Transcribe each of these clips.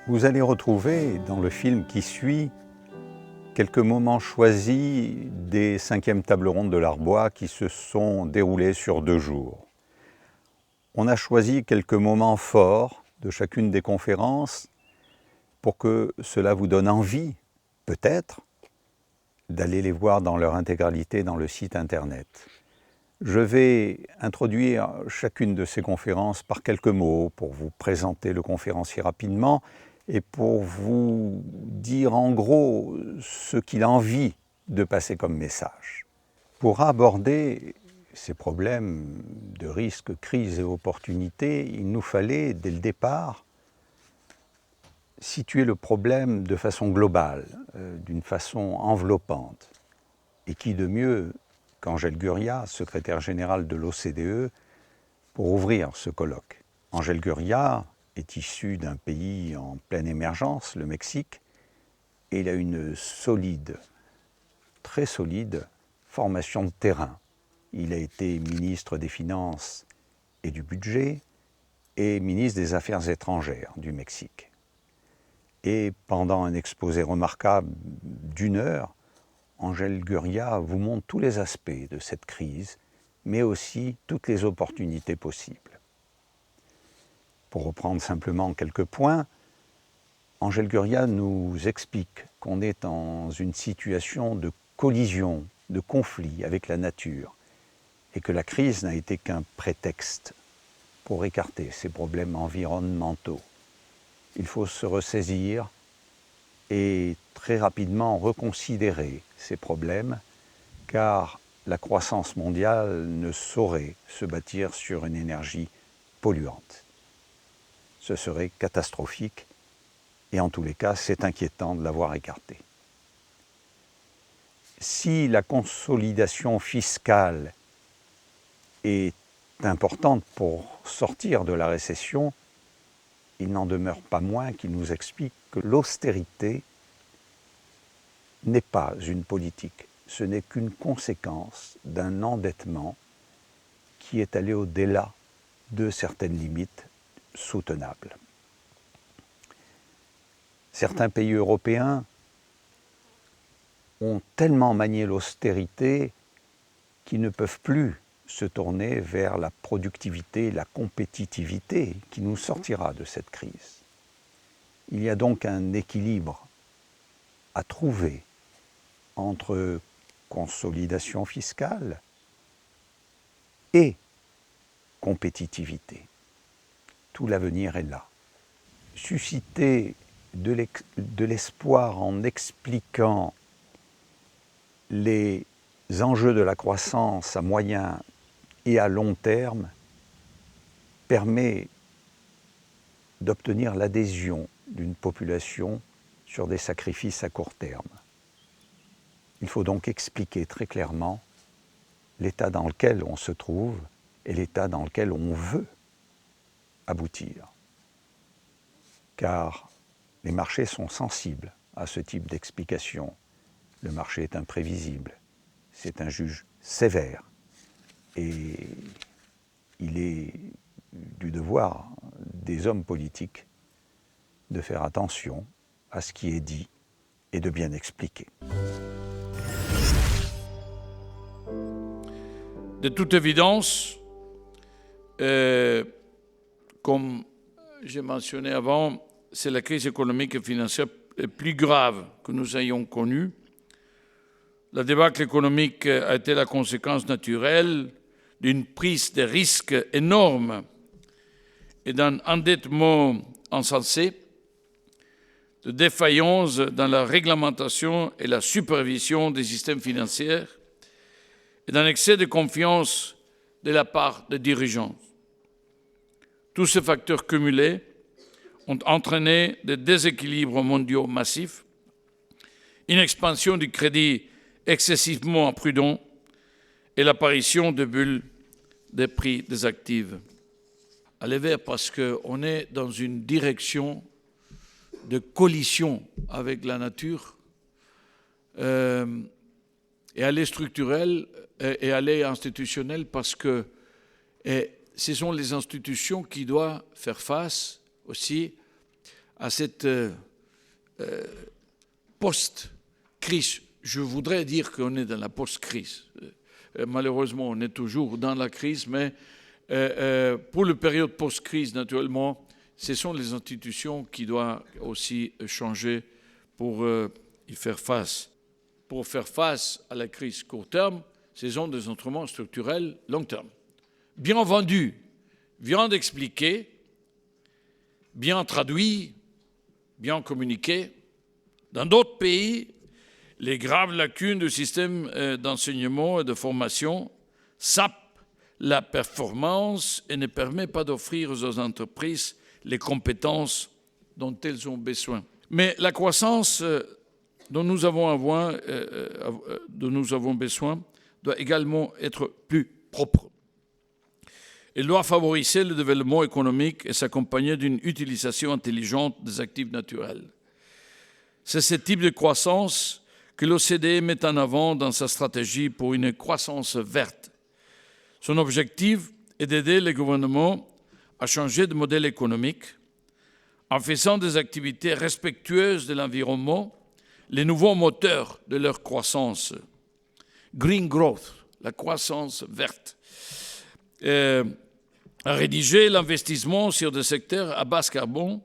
Vous allez retrouver dans le film qui suit quelques moments choisis des 5e tables rondes de l'Arbois qui se sont déroulées sur 2 jours. On a choisi quelques moments forts de chacune des conférences pour que cela vous donne envie, peut-être, d'aller les voir dans leur intégralité dans le site internet. Je vais introduire chacune de ces conférences par quelques mots pour vous présenter le conférencier rapidement et pour vous dire en gros ce qu'il a envie de passer comme message. Pour aborder ces problèmes de risques, crises et opportunités, il nous fallait, dès le départ, situer le problème de façon globale, d'une façon enveloppante. Et qui de mieux qu'Angèle Gurria, secrétaire générale de l'OCDE, pour ouvrir ce colloque. Angèle Gurria est issu d'un pays en pleine émergence, le Mexique, et il a une solide, très solide formation de terrain. Il a été ministre des Finances et du Budget et ministre des Affaires étrangères du Mexique. Et pendant un exposé remarquable d'1 heure, Angèle Gurria vous montre tous les aspects de cette crise, mais aussi toutes les opportunités possibles. Pour reprendre simplement quelques points, Angèle Gurria nous explique qu'on est dans une situation de collision, de conflit avec la nature, et que la crise n'a été qu'un prétexte pour écarter ces problèmes environnementaux. Il faut se ressaisir et très rapidement reconsidérer ces problèmes, car la croissance mondiale ne saurait se bâtir sur une énergie polluante. Ce serait catastrophique, et en tous les cas, c'est inquiétant de l'avoir écarté. Si la consolidation fiscale est importante pour sortir de la récession, il n'en demeure pas moins qu'il nous explique que l'austérité n'est pas une politique, ce n'est qu'une conséquence d'un endettement qui est allé au-delà de certaines limites soutenables. Certains pays européens ont tellement manié l'austérité qu'ils ne peuvent plus se tourner vers la productivité, la compétitivité qui nous sortira de cette crise. Il y a donc un équilibre à trouver entre consolidation fiscale et compétitivité. Tout l'avenir est là. Susciter de l'espoir en expliquant les enjeux de la croissance à moyen et à long terme permet d'obtenir l'adhésion d'une population sur des sacrifices à court terme. Il faut donc expliquer très clairement l'état dans lequel on se trouve et l'état dans lequel on veut aboutir. Car les marchés sont sensibles à ce type d'explication. Le marché est imprévisible, c'est un juge sévère et il est du devoir des hommes politiques de faire attention à ce qui est dit et de bien expliquer. De toute évidence, comme j'ai mentionné avant, c'est la crise économique et financière la plus grave que nous ayons connue. La débâcle économique a été la conséquence naturelle d'une prise de risques énorme et d'un endettement insensé, de défaillance dans la réglementation et la supervision des systèmes financiers et d'un excès de confiance de la part des dirigeants. Tous ces facteurs cumulés ont entraîné des déséquilibres mondiaux massifs une expansion du crédit excessivement imprudent et l'apparition de bulles des prix des actifs. Aller vers parce qu'on est dans une direction de collision avec la nature et aller structurelle et aller institutionnelle parce que ce sont les institutions qui doivent faire face aussi à cette post-crise. Je voudrais dire qu'on est dans la post-crise. Malheureusement, on est toujours dans la crise, mais pour la période post-crise, naturellement, ce sont les institutions qui doivent aussi changer pour y faire face. Pour faire face à la crise court terme, ce sont des instruments structurels long terme. Bien vendus, bien expliqués, bien traduits, bien communiqués. Dans d'autres pays, les graves lacunes du système d'enseignement et de formation sapent la performance et ne permettent pas d'offrir aux entreprises les compétences dont elles ont besoin. Mais la croissance dont nous avons besoin doit également être plus propre. Elle doit favoriser le développement économique et s'accompagner d'une utilisation intelligente des actifs naturels. C'est ce type de croissance que l'OCDE met en avant dans sa stratégie pour une croissance verte. Son objectif est d'aider les gouvernements à changer de modèle économique en faisant des activités respectueuses de l'environnement les nouveaux moteurs de leur croissance. Green growth, la croissance verte. À rédiger l'investissement sur des secteurs à basse carbone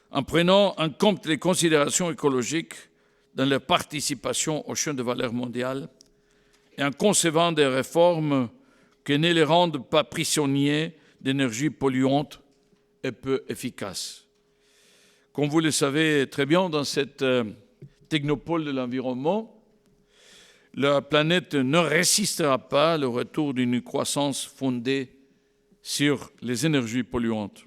en prenant en compte les considérations écologiques dans leur participation aux chaînes de valeur mondiale et en concevant des réformes qui ne les rendent pas prisonniers d'énergies polluantes et peu efficaces. Comme vous le savez très bien, dans cette technopole de l'environnement, la planète ne résistera pas au retour d'une croissance fondée sur les énergies polluantes.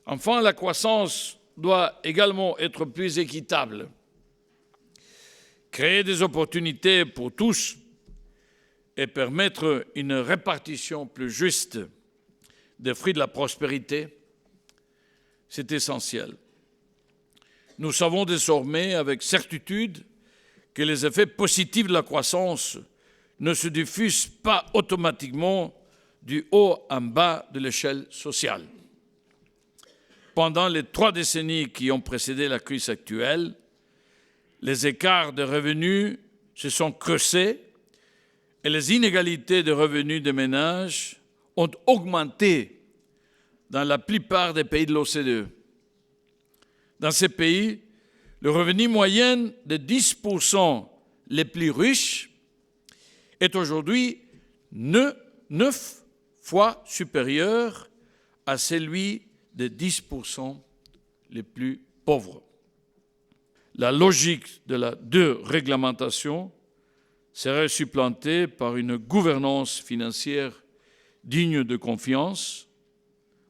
Enfin, la croissance doit également être plus équitable. Créer des opportunités pour tous et permettre une répartition plus juste des fruits de la prospérité, c'est essentiel. Nous savons désormais avec certitude que les effets positifs de la croissance ne se diffusent pas automatiquement du haut en bas de l'échelle sociale. Pendant les 3 décennies qui ont précédé la crise actuelle, les écarts de revenus se sont creusés et les inégalités de revenus des ménages ont augmenté dans la plupart des pays de l'OCDE. Dans ces pays, le revenu moyen de 10% les plus riches est aujourd'hui 9 fois supérieur à celui des 10% les plus pauvres. La logique de la déréglementation serait supplantée par une gouvernance financière digne de confiance,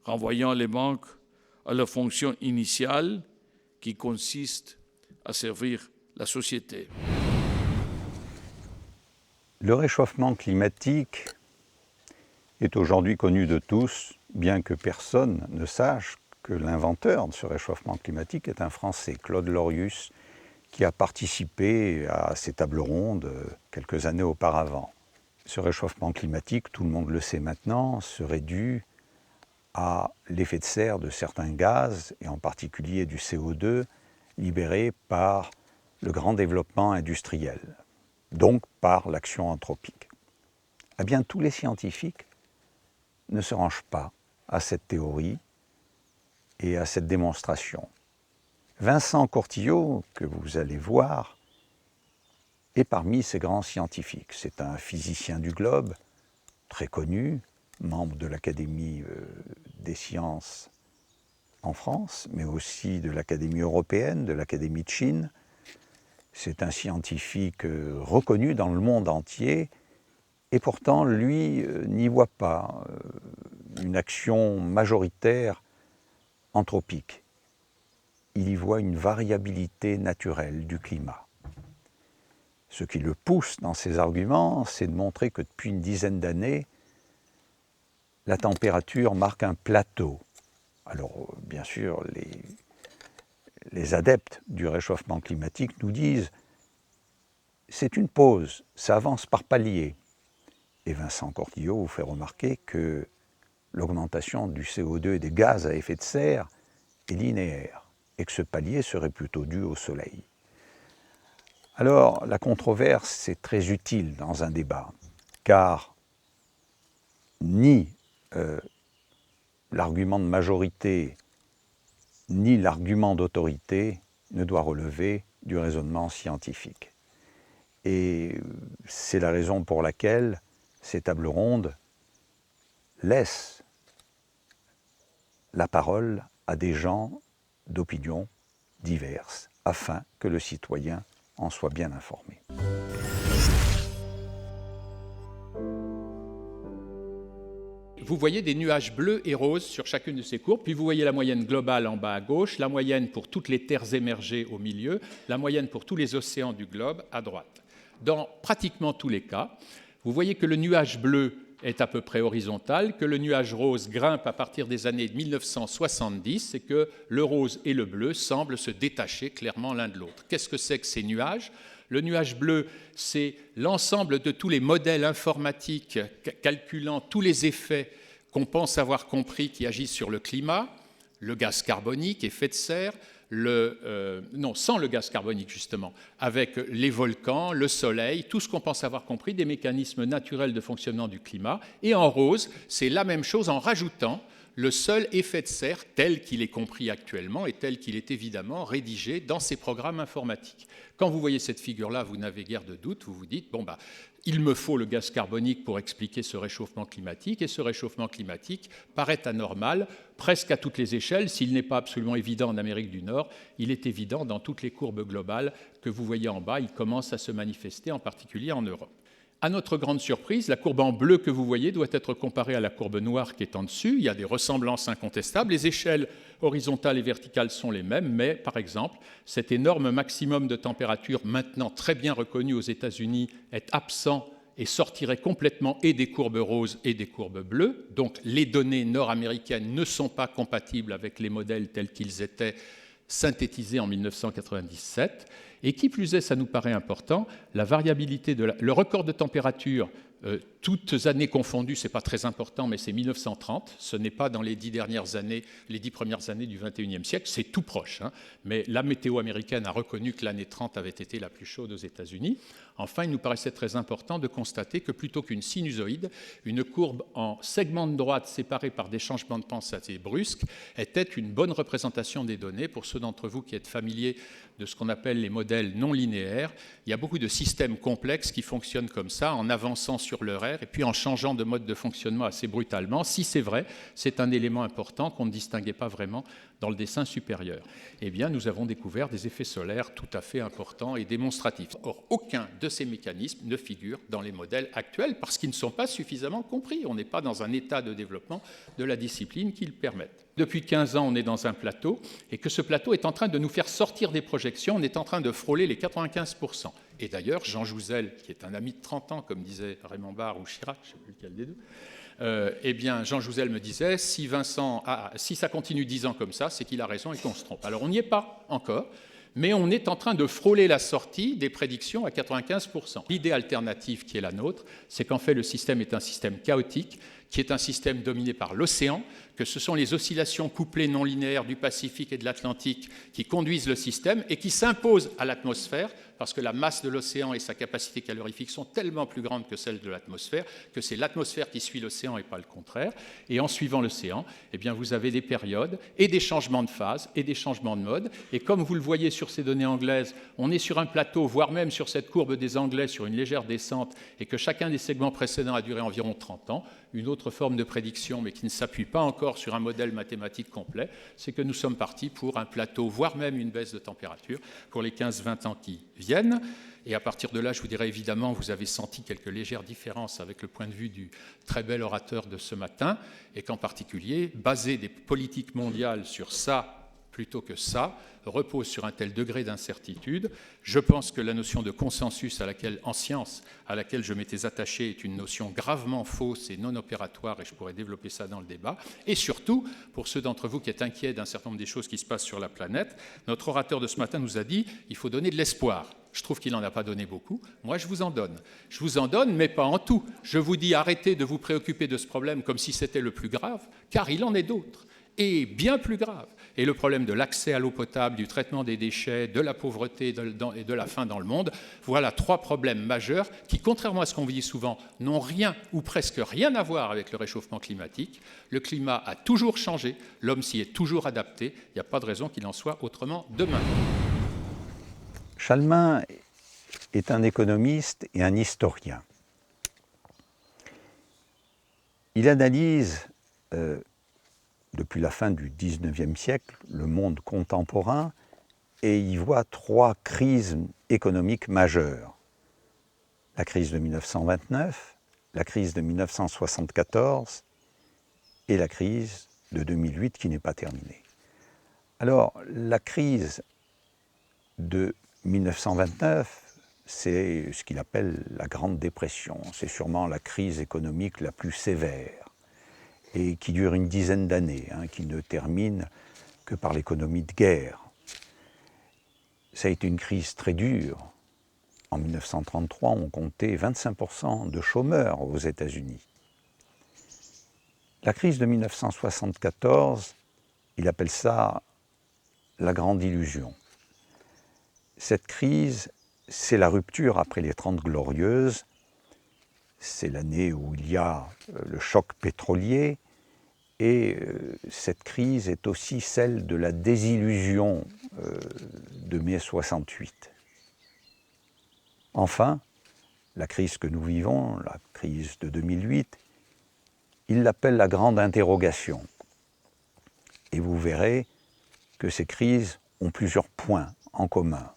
renvoyant les banques à leur fonction initiale qui consiste à servir la société. Le réchauffement climatique est aujourd'hui connu de tous, bien que personne ne sache que l'inventeur de ce réchauffement climatique est un Français, Claude Lorius, qui a participé à ces tables rondes quelques années auparavant. Ce réchauffement climatique, tout le monde le sait maintenant, serait dû à l'effet de serre de certains gaz, et en particulier du CO2, libéré par le grand développement industriel, donc par l'action anthropique. Eh bien, tous les scientifiques ne se rangent pas à cette théorie et à cette démonstration. Vincent Courtillot, que vous allez voir, est parmi ces grands scientifiques. C'est un physicien du globe, très connu, membre de l'Académie des sciences en France, mais aussi de l'Académie européenne, de l'Académie de Chine. C'est un scientifique reconnu dans le monde entier, et pourtant, lui, n'y voit pas une action majoritaire anthropique. il y voit une variabilité naturelle du climat. Ce qui le pousse dans ses arguments, c'est de montrer que depuis une dizaine d'années, la température marque un plateau. Alors, bien sûr, les adeptes du réchauffement climatique nous disent « c'est une pause, ça avance par paliers ». Et Vincent Cortillo vous fait remarquer que l'augmentation du CO2 et des gaz à effet de serre est linéaire et que ce palier serait plutôt dû au soleil. Alors, la controverse est très utile dans un débat, car ni l'argument de majorité, ni l'argument d'autorité ne doit relever du raisonnement scientifique. Et c'est la raison pour laquelle ces tables rondes laissent la parole à des gens d'opinions diverses, afin que le citoyen en soit bien informé. Vous voyez des nuages bleus et roses sur chacune de ces courbes, puis vous voyez la moyenne globale en bas à gauche, la moyenne pour toutes les terres émergées au milieu, la moyenne pour tous les océans du globe à droite. Dans pratiquement tous les cas, vous voyez que le nuage bleu est à peu près horizontal, que le nuage rose grimpe à partir des années 1970 et que le rose et le bleu semblent se détacher clairement l'un de l'autre. Qu'est-ce que c'est que ces nuages ? Le nuage bleu, c'est l'ensemble de tous les modèles informatiques calculant tous les effets qu'on pense avoir compris qui agissent sur le climat, le gaz carbonique, effet de serre, sans le gaz carbonique justement, avec les volcans, le soleil, tout ce qu'on pense avoir compris des mécanismes naturels de fonctionnement du climat. Et en rose, c'est la même chose en rajoutant le seul effet de serre tel qu'il est compris actuellement et tel qu'il est évidemment rédigé dans ces programmes informatiques. Quand vous voyez cette figure-là, vous n'avez guère de doute, vous vous dites, il me faut le gaz carbonique pour expliquer ce réchauffement climatique, et ce réchauffement climatique paraît anormal presque à toutes les échelles. S'il n'est pas absolument évident en Amérique du Nord, il est évident dans toutes les courbes globales que vous voyez en bas, il commence à se manifester, en particulier en Europe. À notre grande surprise, la courbe en bleu que vous voyez doit être comparée à la courbe noire qui est en dessus. Il y a des ressemblances incontestables. Les échelles horizontales et verticales sont les mêmes, mais par exemple, cet énorme maximum de température, maintenant très bien reconnu aux États-Unis, est absent et sortirait complètement et des courbes roses et des courbes bleues. Donc les données nord-américaines ne sont pas compatibles avec les modèles tels qu'ils étaient synthétisés en 1997. Et qui plus est, ça nous paraît important, la variabilité le record de température, toutes années confondues, ce n'est pas très important, mais c'est 1930, ce n'est pas dans les 10 premières années du XXIe siècle, c'est tout proche, hein, mais la météo américaine a reconnu que l'année 30 avait été la plus chaude aux États-Unis. Enfin, il nous paraissait très important de constater que plutôt qu'une sinusoïde, une courbe en segment de droite séparée par des changements de pente assez brusques était une bonne représentation des données. Pour ceux d'entre vous qui êtes familiers de ce qu'on appelle les modèles non linéaires, il y a beaucoup de systèmes complexes qui fonctionnent comme ça, en avançant sur leur aire et puis en changeant de mode de fonctionnement assez brutalement. Si c'est vrai, c'est un élément important qu'on ne distinguait pas vraiment dans le dessin supérieur. Eh bien, nous avons découvert des effets solaires tout à fait importants et démonstratifs. Or, aucun de ces mécanismes ne figure dans les modèles actuels parce qu'ils ne sont pas suffisamment compris. On n'est pas dans un état de développement de la discipline qui le permette. Depuis 15 ans, on est dans un plateau et que ce plateau est en train de nous faire sortir des projections. On est en train de frôler les 95%. Et d'ailleurs, Jean Jouzel, qui est un ami de 30 ans, comme disait Raymond Barre ou Chirac, je ne sais plus lequel des deux, eh bien, Jean Jouzel me disait, si ça continue 10 ans comme ça, c'est qu'il a raison et qu'on se trompe. Alors, on n'y est pas encore, mais on est en train de frôler la sortie des prédictions à 95%. L'idée alternative qui est la nôtre, c'est qu'en fait, le système est un système chaotique, qui est un système dominé par l'océan, que ce sont les oscillations couplées non linéaires du Pacifique et de l'Atlantique qui conduisent le système et qui s'imposent à l'atmosphère, parce que la masse de l'océan et sa capacité calorifique sont tellement plus grandes que celle de l'atmosphère, que c'est l'atmosphère qui suit l'océan et pas le contraire. Et en suivant l'océan, eh bien, vous avez des périodes et des changements de phase et des changements de mode. Et comme vous le voyez sur ces données anglaises, on est sur un plateau, voire même sur cette courbe des Anglais, sur une légère descente, et que chacun des segments précédents a duré environ 30 ans. Une autre forme de prédiction, mais qui ne s'appuie pas encore sur un modèle mathématique complet, c'est que nous sommes partis pour un plateau, voire même une baisse de température pour les 15-20 ans qui viennent. Et à partir de là, je vous dirais évidemment, vous avez senti quelques légères différences avec le point de vue du très bel orateur de ce matin, et qu'en particulier, baser des politiques mondiales sur ça, plutôt que ça, repose sur un tel degré d'incertitude. Je pense que la notion de consensus en science à laquelle je m'étais attaché est une notion gravement fausse et non opératoire, et je pourrais développer ça dans le débat. Et surtout, pour ceux d'entre vous qui êtes inquiets d'un certain nombre des choses qui se passent sur la planète, notre orateur de ce matin nous a dit il faut donner de l'espoir. Je trouve qu'il n'en a pas donné beaucoup. Moi, je vous en donne. Je vous en donne, mais pas en tout. Je vous dis arrêtez de vous préoccuper de ce problème comme si c'était le plus grave, car il en est d'autres, et bien plus graves. Et le problème de l'accès à l'eau potable, du traitement des déchets, de la pauvreté et de la faim dans le monde, voilà 3 problèmes majeurs qui, contrairement à ce qu'on dit souvent, n'ont rien ou presque rien à voir avec le réchauffement climatique. Le climat a toujours changé, l'homme s'y est toujours adapté, il n'y a pas de raison qu'il en soit autrement demain. Schalmin est un économiste et un historien. Il analyse, depuis la fin du XIXe siècle, le monde contemporain et y voit 3 crises économiques majeures. La crise de 1929, la crise de 1974 et la crise de 2008 qui n'est pas terminée. Alors, la crise de 1929, c'est ce qu'il appelle la Grande Dépression. C'est sûrement la crise économique la plus sévère et qui dure une dizaine d'années, qui ne termine que par l'économie de guerre. Ça a été une crise très dure. En 1933, on comptait 25% de chômeurs aux États-Unis. La crise de 1974, il appelle ça la Grande Illusion. Cette crise, c'est la rupture après les 30 Glorieuses. C'est l'année où il y a le choc pétrolier. Et cette crise est aussi celle de la désillusion de mai 68. Enfin, la crise que nous vivons, la crise de 2008, il l'appelle la grande interrogation. Et vous verrez que ces crises ont plusieurs points en commun.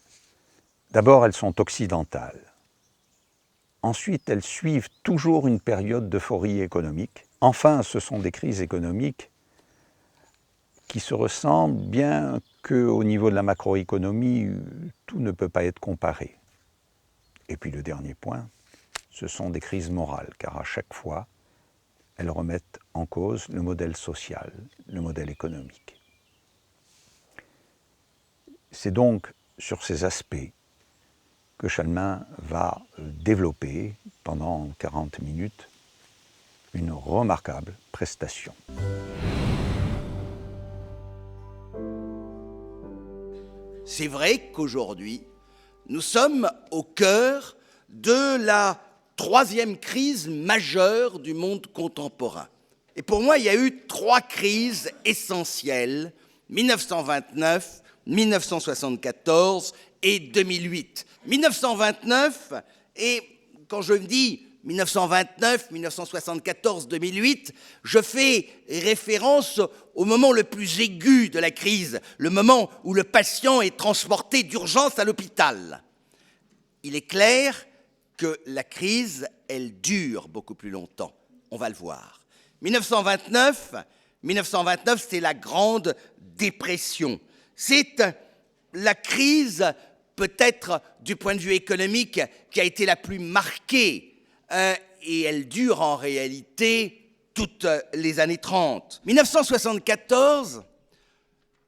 D'abord, elles sont occidentales. Ensuite, elles suivent toujours une période d'euphorie économique. Enfin, ce sont des crises économiques qui se ressemblent, bien qu'au niveau de la macroéconomie, tout ne peut pas être comparé. Et puis le dernier point, ce sont des crises morales, car à chaque fois, elles remettent en cause le modèle social, le modèle économique. C'est donc sur ces aspects que Schalmin va développer pendant 40 minutes une remarquable prestation. C'est vrai qu'aujourd'hui, nous sommes au cœur de la 3e crise majeure du monde contemporain. Et pour moi, il y a eu 3 crises essentielles, 1929, 1974 et 2008. 1929, et quand je dis 1929, 1974, 2008, je fais référence au moment le plus aigu de la crise, le moment où le patient est transporté d'urgence à l'hôpital. Il est clair que la crise, elle dure beaucoup plus longtemps. On va le voir. 1929, c'est la Grande Dépression. C'est la crise, peut-être du point de vue économique, qui a été la plus marquée. Et elle dure en réalité toutes les années 30. 1974,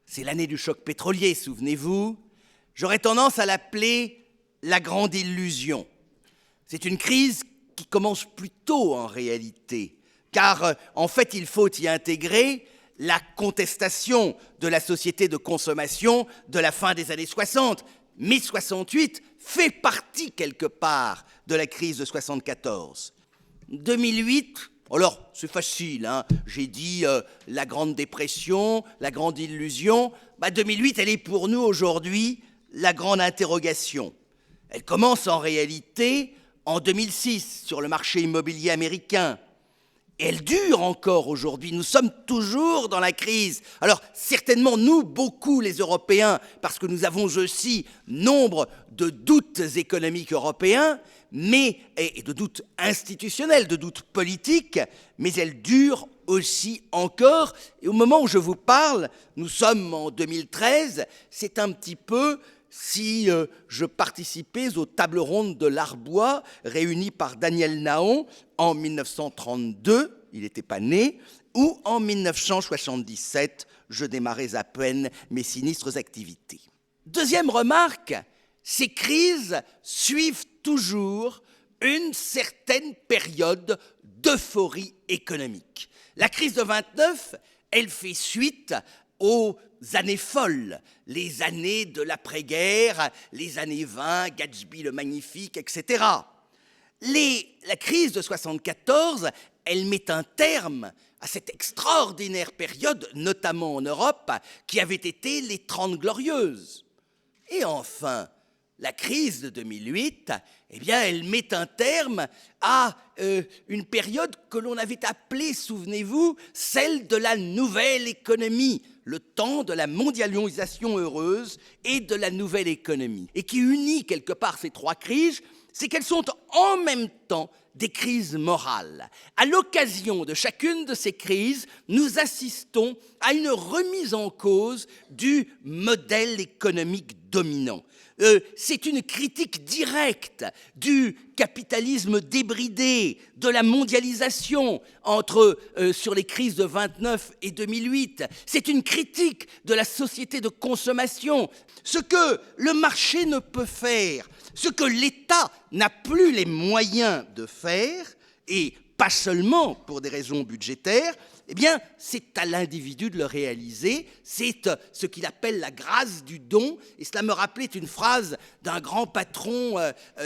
c'est l'année du choc pétrolier, souvenez-vous. J'aurais tendance à l'appeler la Grande Illusion. C'est une crise qui commence plus tôt en réalité, car en fait il faut y intégrer la contestation de la société de consommation de la fin des années 60. Mai 68 fait partie quelque part de la crise de 74. 2008, alors c'est facile, j'ai dit la Grande Dépression, la Grande Illusion. 2008, elle est pour nous aujourd'hui la grande interrogation. Elle commence en réalité en 2006 sur le marché immobilier américain. Et elle dure encore aujourd'hui. Nous sommes toujours dans la crise. Alors, certainement, nous, beaucoup les Européens, parce que nous avons aussi nombre de doutes économiques européens, et de doutes institutionnels, de doutes politiques, mais elle dure aussi encore. Et au moment où je vous parle, nous sommes en 2013, c'est un petit peu si je participais aux tables rondes de l'Arbois réunies par Daniel Nahon en 1932, il n'était pas né, ou en 1977, je démarrais à peine mes sinistres activités. Deuxième remarque, ces crises suivent toujours une certaine période d'euphorie économique. La crise de 29, elle fait suite aux années folles, les années de l'après-guerre, les années 20, Gatsby le Magnifique, etc. La crise de 74, elle met un terme à cette extraordinaire période, notamment en Europe, qui avait été les 30 Glorieuses. Et enfin, la crise de 2008, eh bien, elle met un terme à une période que l'on avait appelée, souvenez-vous, celle de la nouvelle économie, le temps de la mondialisation heureuse et de la nouvelle économie. Et qui unit quelque part ces trois crises, c'est qu'elles sont en même temps des crises morales. À l'occasion de chacune de ces crises, nous assistons à une remise en cause du modèle économique dominant. C'est une critique directe du capitalisme débridé, de la mondialisation sur les crises de 29 et 2008. C'est une critique de la société de consommation. Ce que le marché ne peut faire, ce que l'État n'a plus les moyens de faire, et pas seulement pour des raisons budgétaires, eh bien, c'est à l'individu de le réaliser. C'est ce qu'il appelle la grâce du don. Et cela me rappelait une phrase d'un grand patron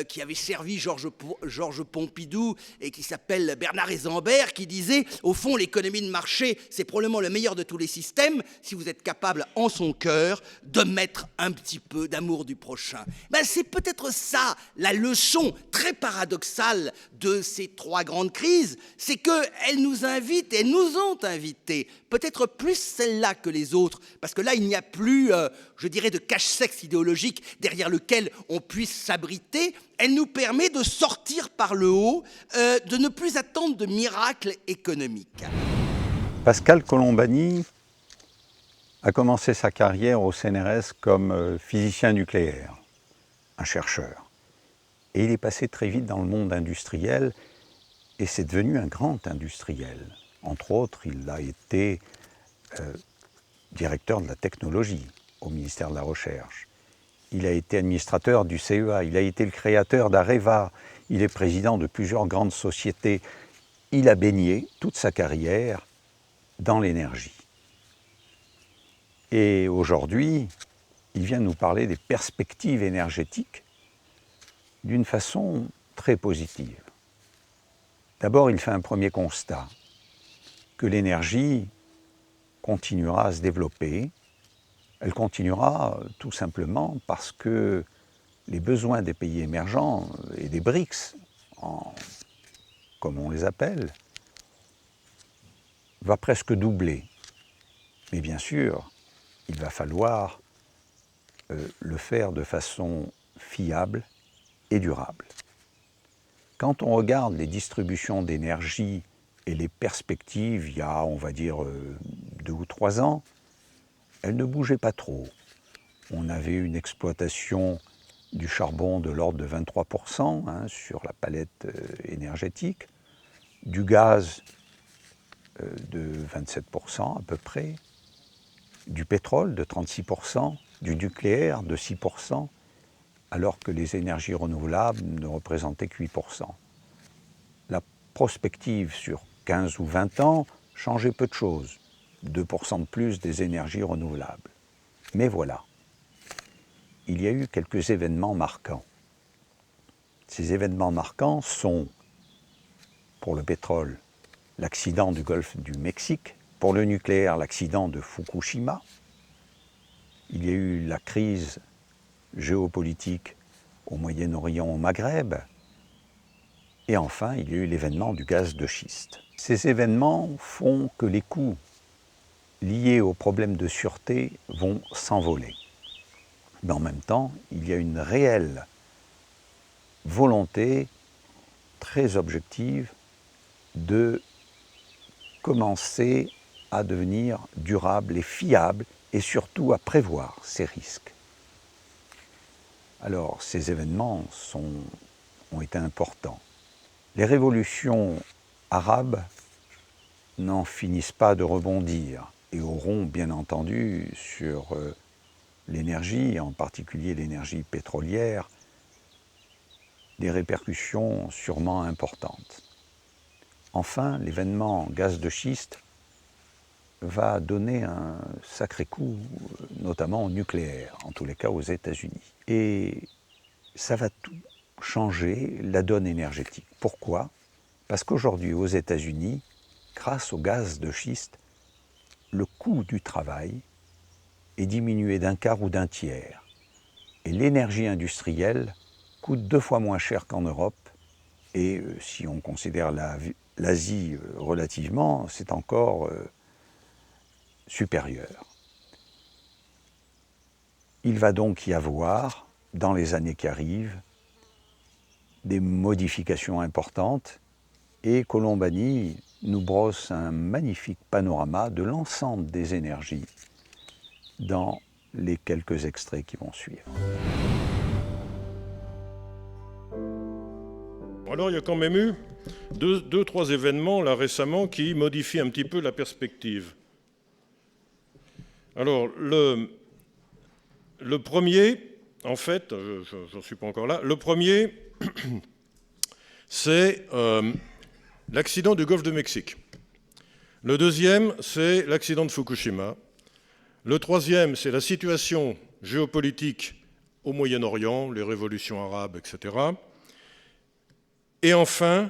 qui avait servi Georges Pompidou et qui s'appelle Bernard Eisenberg, qui disait, au fond, l'économie de marché, c'est probablement le meilleur de tous les systèmes si vous êtes capable, en son cœur, de mettre un petit peu d'amour du prochain. Ben, c'est peut-être ça, la leçon très paradoxale de ces trois grandes crises, c'est qu'elles nous invitent, elles nous ont invités, peut-être plus celle-là que les autres, parce que là, il n'y a plus, je dirais, de cache-sexe idéologique derrière lequel on puisse s'abriter. Elle nous permet de sortir par le haut, de ne plus attendre de miracles économiques. Pascal Colombani a commencé sa carrière au CNRS comme physicien nucléaire, un chercheur. Et il est passé très vite dans le monde industriel, et c'est devenu un grand industriel. Entre autres, il a été directeur de la technologie au ministère de la Recherche. Il a été administrateur du CEA, il a été le créateur d'Areva, il est président de plusieurs grandes sociétés. Il a baigné toute sa carrière dans l'énergie. Et aujourd'hui, il vient nous parler des perspectives énergétiques d'une façon très positive. D'abord, il fait un premier constat, que l'énergie continuera à se développer. Elle continuera tout simplement parce que les besoins des pays émergents et des BRICS, comme on les appelle, va presque doubler. Mais bien sûr, il va falloir le faire de façon fiable et durable. Quand on regarde les distributions d'énergie et les perspectives, il y a, on va dire, 2 ou 3 ans, elles ne bougeaient pas trop. On avait une exploitation du charbon de l'ordre de 23% sur la palette énergétique, du gaz de 27% à peu près, du pétrole de 36%, du nucléaire de 6%, alors que les énergies renouvelables ne représentaient que 8%. La prospective sur 15 ou 20 ans changeait peu de choses, 2% de plus des énergies renouvelables. Mais voilà, il y a eu quelques événements marquants. Ces événements marquants sont, pour le pétrole, l'accident du golfe du Mexique, pour le nucléaire, l'accident de Fukushima. Il y a eu la crise géopolitique au Moyen-Orient, au Maghreb. Et enfin, il y a eu l'événement du gaz de schiste. Ces événements font que les coûts liés aux problèmes de sûreté vont s'envoler. Mais en même temps, il y a une réelle volonté très objective de commencer à devenir durable et fiable et surtout à prévoir ces risques. Alors, ces événements ont été importants. Les révolutions arabes n'en finissent pas de rebondir et auront bien entendu sur l'énergie, en particulier l'énergie pétrolière, des répercussions sûrement importantes. Enfin, l'événement gaz de schiste va donner un sacré coup, notamment au nucléaire, en tous les cas aux États-Unis. Et ça va tout changer la donne énergétique. Pourquoi ? Parce qu'aujourd'hui, aux États-Unis, grâce au gaz de schiste, le coût du travail est diminué d'un quart ou d'un tiers. Et l'énergie industrielle coûte 2 fois moins cher qu'en Europe. Et si on considère l'Asie relativement, c'est encore supérieur. Il va donc y avoir, dans les années qui arrivent, des modifications importantes et Colombani nous brosse un magnifique panorama de l'ensemble des énergies dans les quelques extraits qui vont suivre. Alors il y a quand même eu deux, trois événements là récemment qui modifient un petit peu la perspective. Alors le premier, en fait, je n'en suis pas encore là, le premier, c'est l'accident du Golfe de Mexique. Le deuxième, c'est l'accident de Fukushima. Le troisième, c'est la situation géopolitique au Moyen-Orient, les révolutions arabes, etc. Et enfin,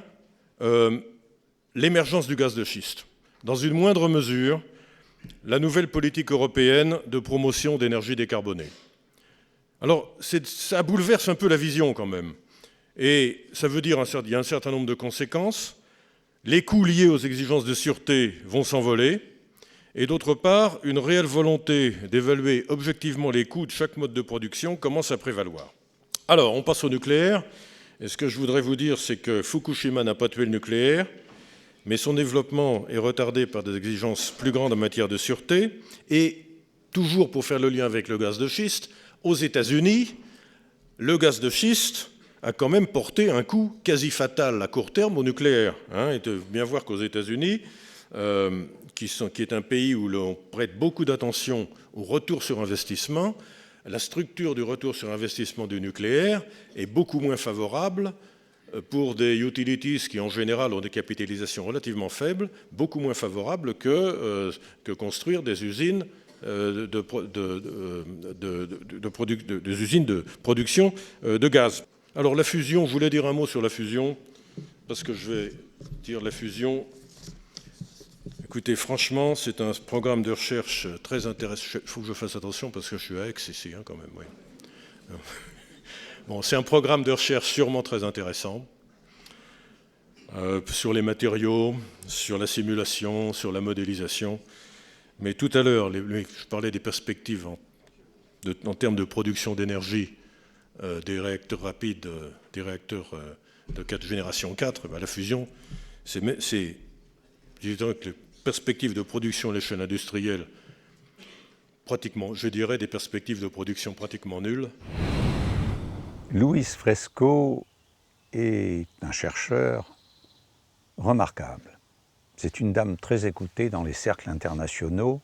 l'émergence du gaz de schiste. Dans une moindre mesure, la nouvelle politique européenne de promotion d'énergie décarbonée. Alors, ça bouleverse un peu la vision quand même. Et ça veut dire qu'il y a un certain nombre de conséquences. Les coûts liés aux exigences de sûreté vont s'envoler. Et d'autre part, une réelle volonté d'évaluer objectivement les coûts de chaque mode de production commence à prévaloir. Alors, on passe au nucléaire. Et ce que je voudrais vous dire, c'est que Fukushima n'a pas tué le nucléaire, mais son développement est retardé par des exigences plus grandes en matière de sûreté. Et toujours pour faire le lien avec le gaz de schiste, aux États-Unis, le gaz de schiste a quand même porté un coup quasi fatal à court terme au nucléaire. Et de bien voir qu'aux États-Unis, qui est un pays où l'on prête beaucoup d'attention au retour sur investissement, la structure du retour sur investissement du nucléaire est beaucoup moins favorable pour des utilities qui, en général, ont des capitalisations relativement faibles, beaucoup moins favorable que construire des usines des usines de production de gaz. Alors la fusion, je voulais dire un mot sur la fusion, parce que je vais dire la fusion. Écoutez, franchement, c'est un programme de recherche très intéressant. Il faut que je fasse attention parce que je suis à Aix ici, quand même. Oui. Bon, c'est un programme de recherche sûrement très intéressant sur les matériaux, sur la simulation, sur la modélisation. Mais tout à l'heure, je parlais des perspectives en termes de production d'énergie des réacteurs rapides, des réacteurs de génération 4. La fusion, c'est disons que les perspectives de production à l'échelle industrielle, pratiquement, je dirais, des perspectives de production pratiquement nulles. Louise Fresco est un chercheur remarquable. C'est une dame très écoutée dans les cercles internationaux.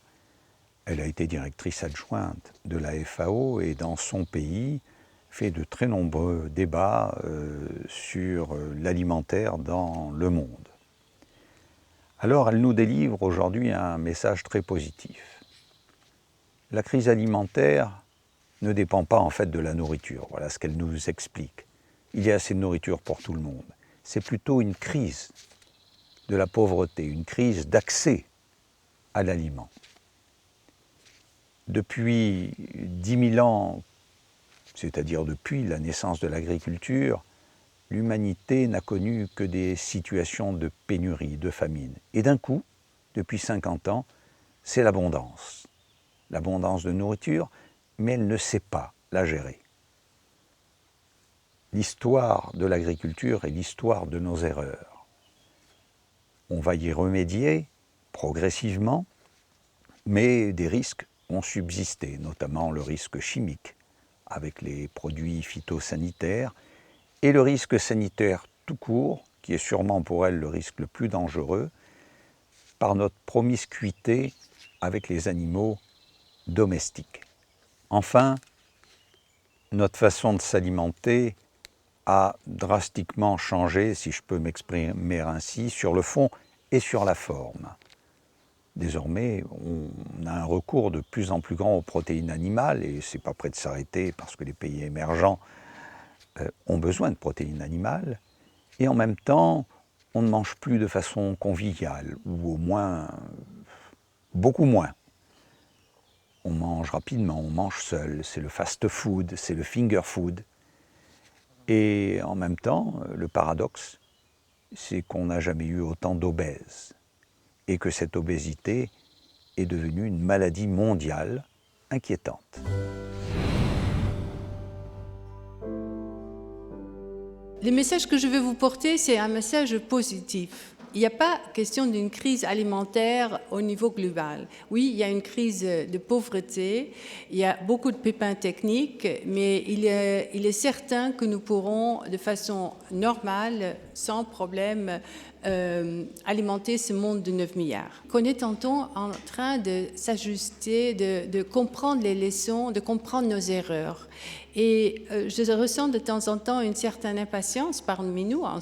Elle a été directrice adjointe de la FAO et dans son pays fait de très nombreux débats sur l'alimentaire dans le monde. Alors elle nous délivre aujourd'hui un message très positif. La crise alimentaire ne dépend pas en fait de la nourriture. Voilà ce qu'elle nous explique. Il y a assez de nourriture pour tout le monde. C'est plutôt une crise de la pauvreté, une crise d'accès à l'aliment. Depuis 10 000 ans, c'est-à-dire depuis la naissance de l'agriculture, l'humanité n'a connu que des situations de pénurie, de famine. Et d'un coup, depuis 50 ans, c'est l'abondance. L'abondance de nourriture, mais elle ne sait pas la gérer. L'histoire de l'agriculture est l'histoire de nos erreurs. On va y remédier progressivement, mais des risques ont subsisté, notamment le risque chimique avec les produits phytosanitaires et le risque sanitaire tout court, qui est sûrement pour elle le risque le plus dangereux, par notre promiscuité avec les animaux domestiques. Enfin, notre façon de s'alimenter a drastiquement changé, si je peux m'exprimer ainsi, sur le fond et sur la forme. Désormais, on a un recours de plus en plus grand aux protéines animales, et ce n'est pas près de s'arrêter parce que les pays émergents ont besoin de protéines animales, et en même temps, on ne mange plus de façon conviviale, ou au moins beaucoup moins. On mange rapidement, on mange seul, c'est le fast-food, c'est le finger-food. Et en même temps, le paradoxe, c'est qu'on n'a jamais eu autant d'obèses, et que cette obésité est devenue une maladie mondiale inquiétante. Le message que je veux vous porter, c'est un message positif. Il n'y a pas question d'une crise alimentaire au niveau global. Oui, il y a une crise de pauvreté, il y a beaucoup de pépins techniques, mais il est certain que nous pourrons, de façon normale, sans problème, alimenter ce monde de 9 milliards. Qu'on est tantôt en train de s'ajuster, de comprendre les leçons, de comprendre nos erreurs. Et je ressens de temps en temps une certaine impatience parmi nous, en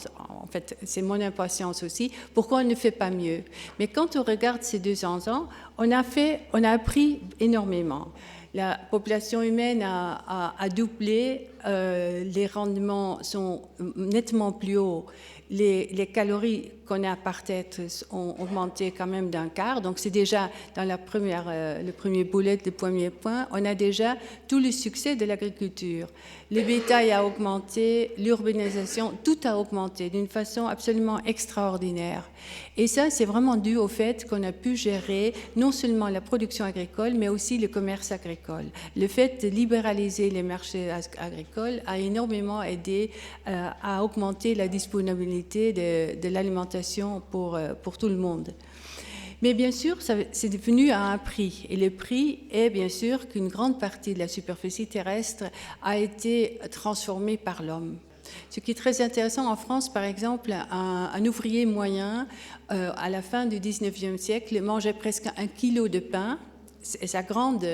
fait c'est mon impatience aussi, pourquoi on ne fait pas mieux. Mais quand on regarde ces 200 ans, on a appris énormément. La population humaine a doublé, les rendements sont nettement plus hauts, les calories qu'on a par tête ont augmenté quand même d'un quart, donc c'est déjà dans le premier bullet, le premier point, on a déjà tout le succès de l'agriculture. Le bétail a augmenté, l'urbanisation, tout a augmenté d'une façon absolument extraordinaire. Et ça, c'est vraiment dû au fait qu'on a pu gérer non seulement la production agricole, mais aussi le commerce agricole. Le fait de libéraliser les marchés agricoles a énormément aidé à augmenter la disponibilité de l'alimentation pour tout le monde. Mais bien sûr, c'est devenu à un prix. Et le prix est bien sûr qu'une grande partie de la superficie terrestre a été transformée par l'homme. Ce qui est très intéressant en France, par exemple, un ouvrier moyen, à la fin du 19e siècle, mangeait presque 1 kilo de pain. Et sa grande,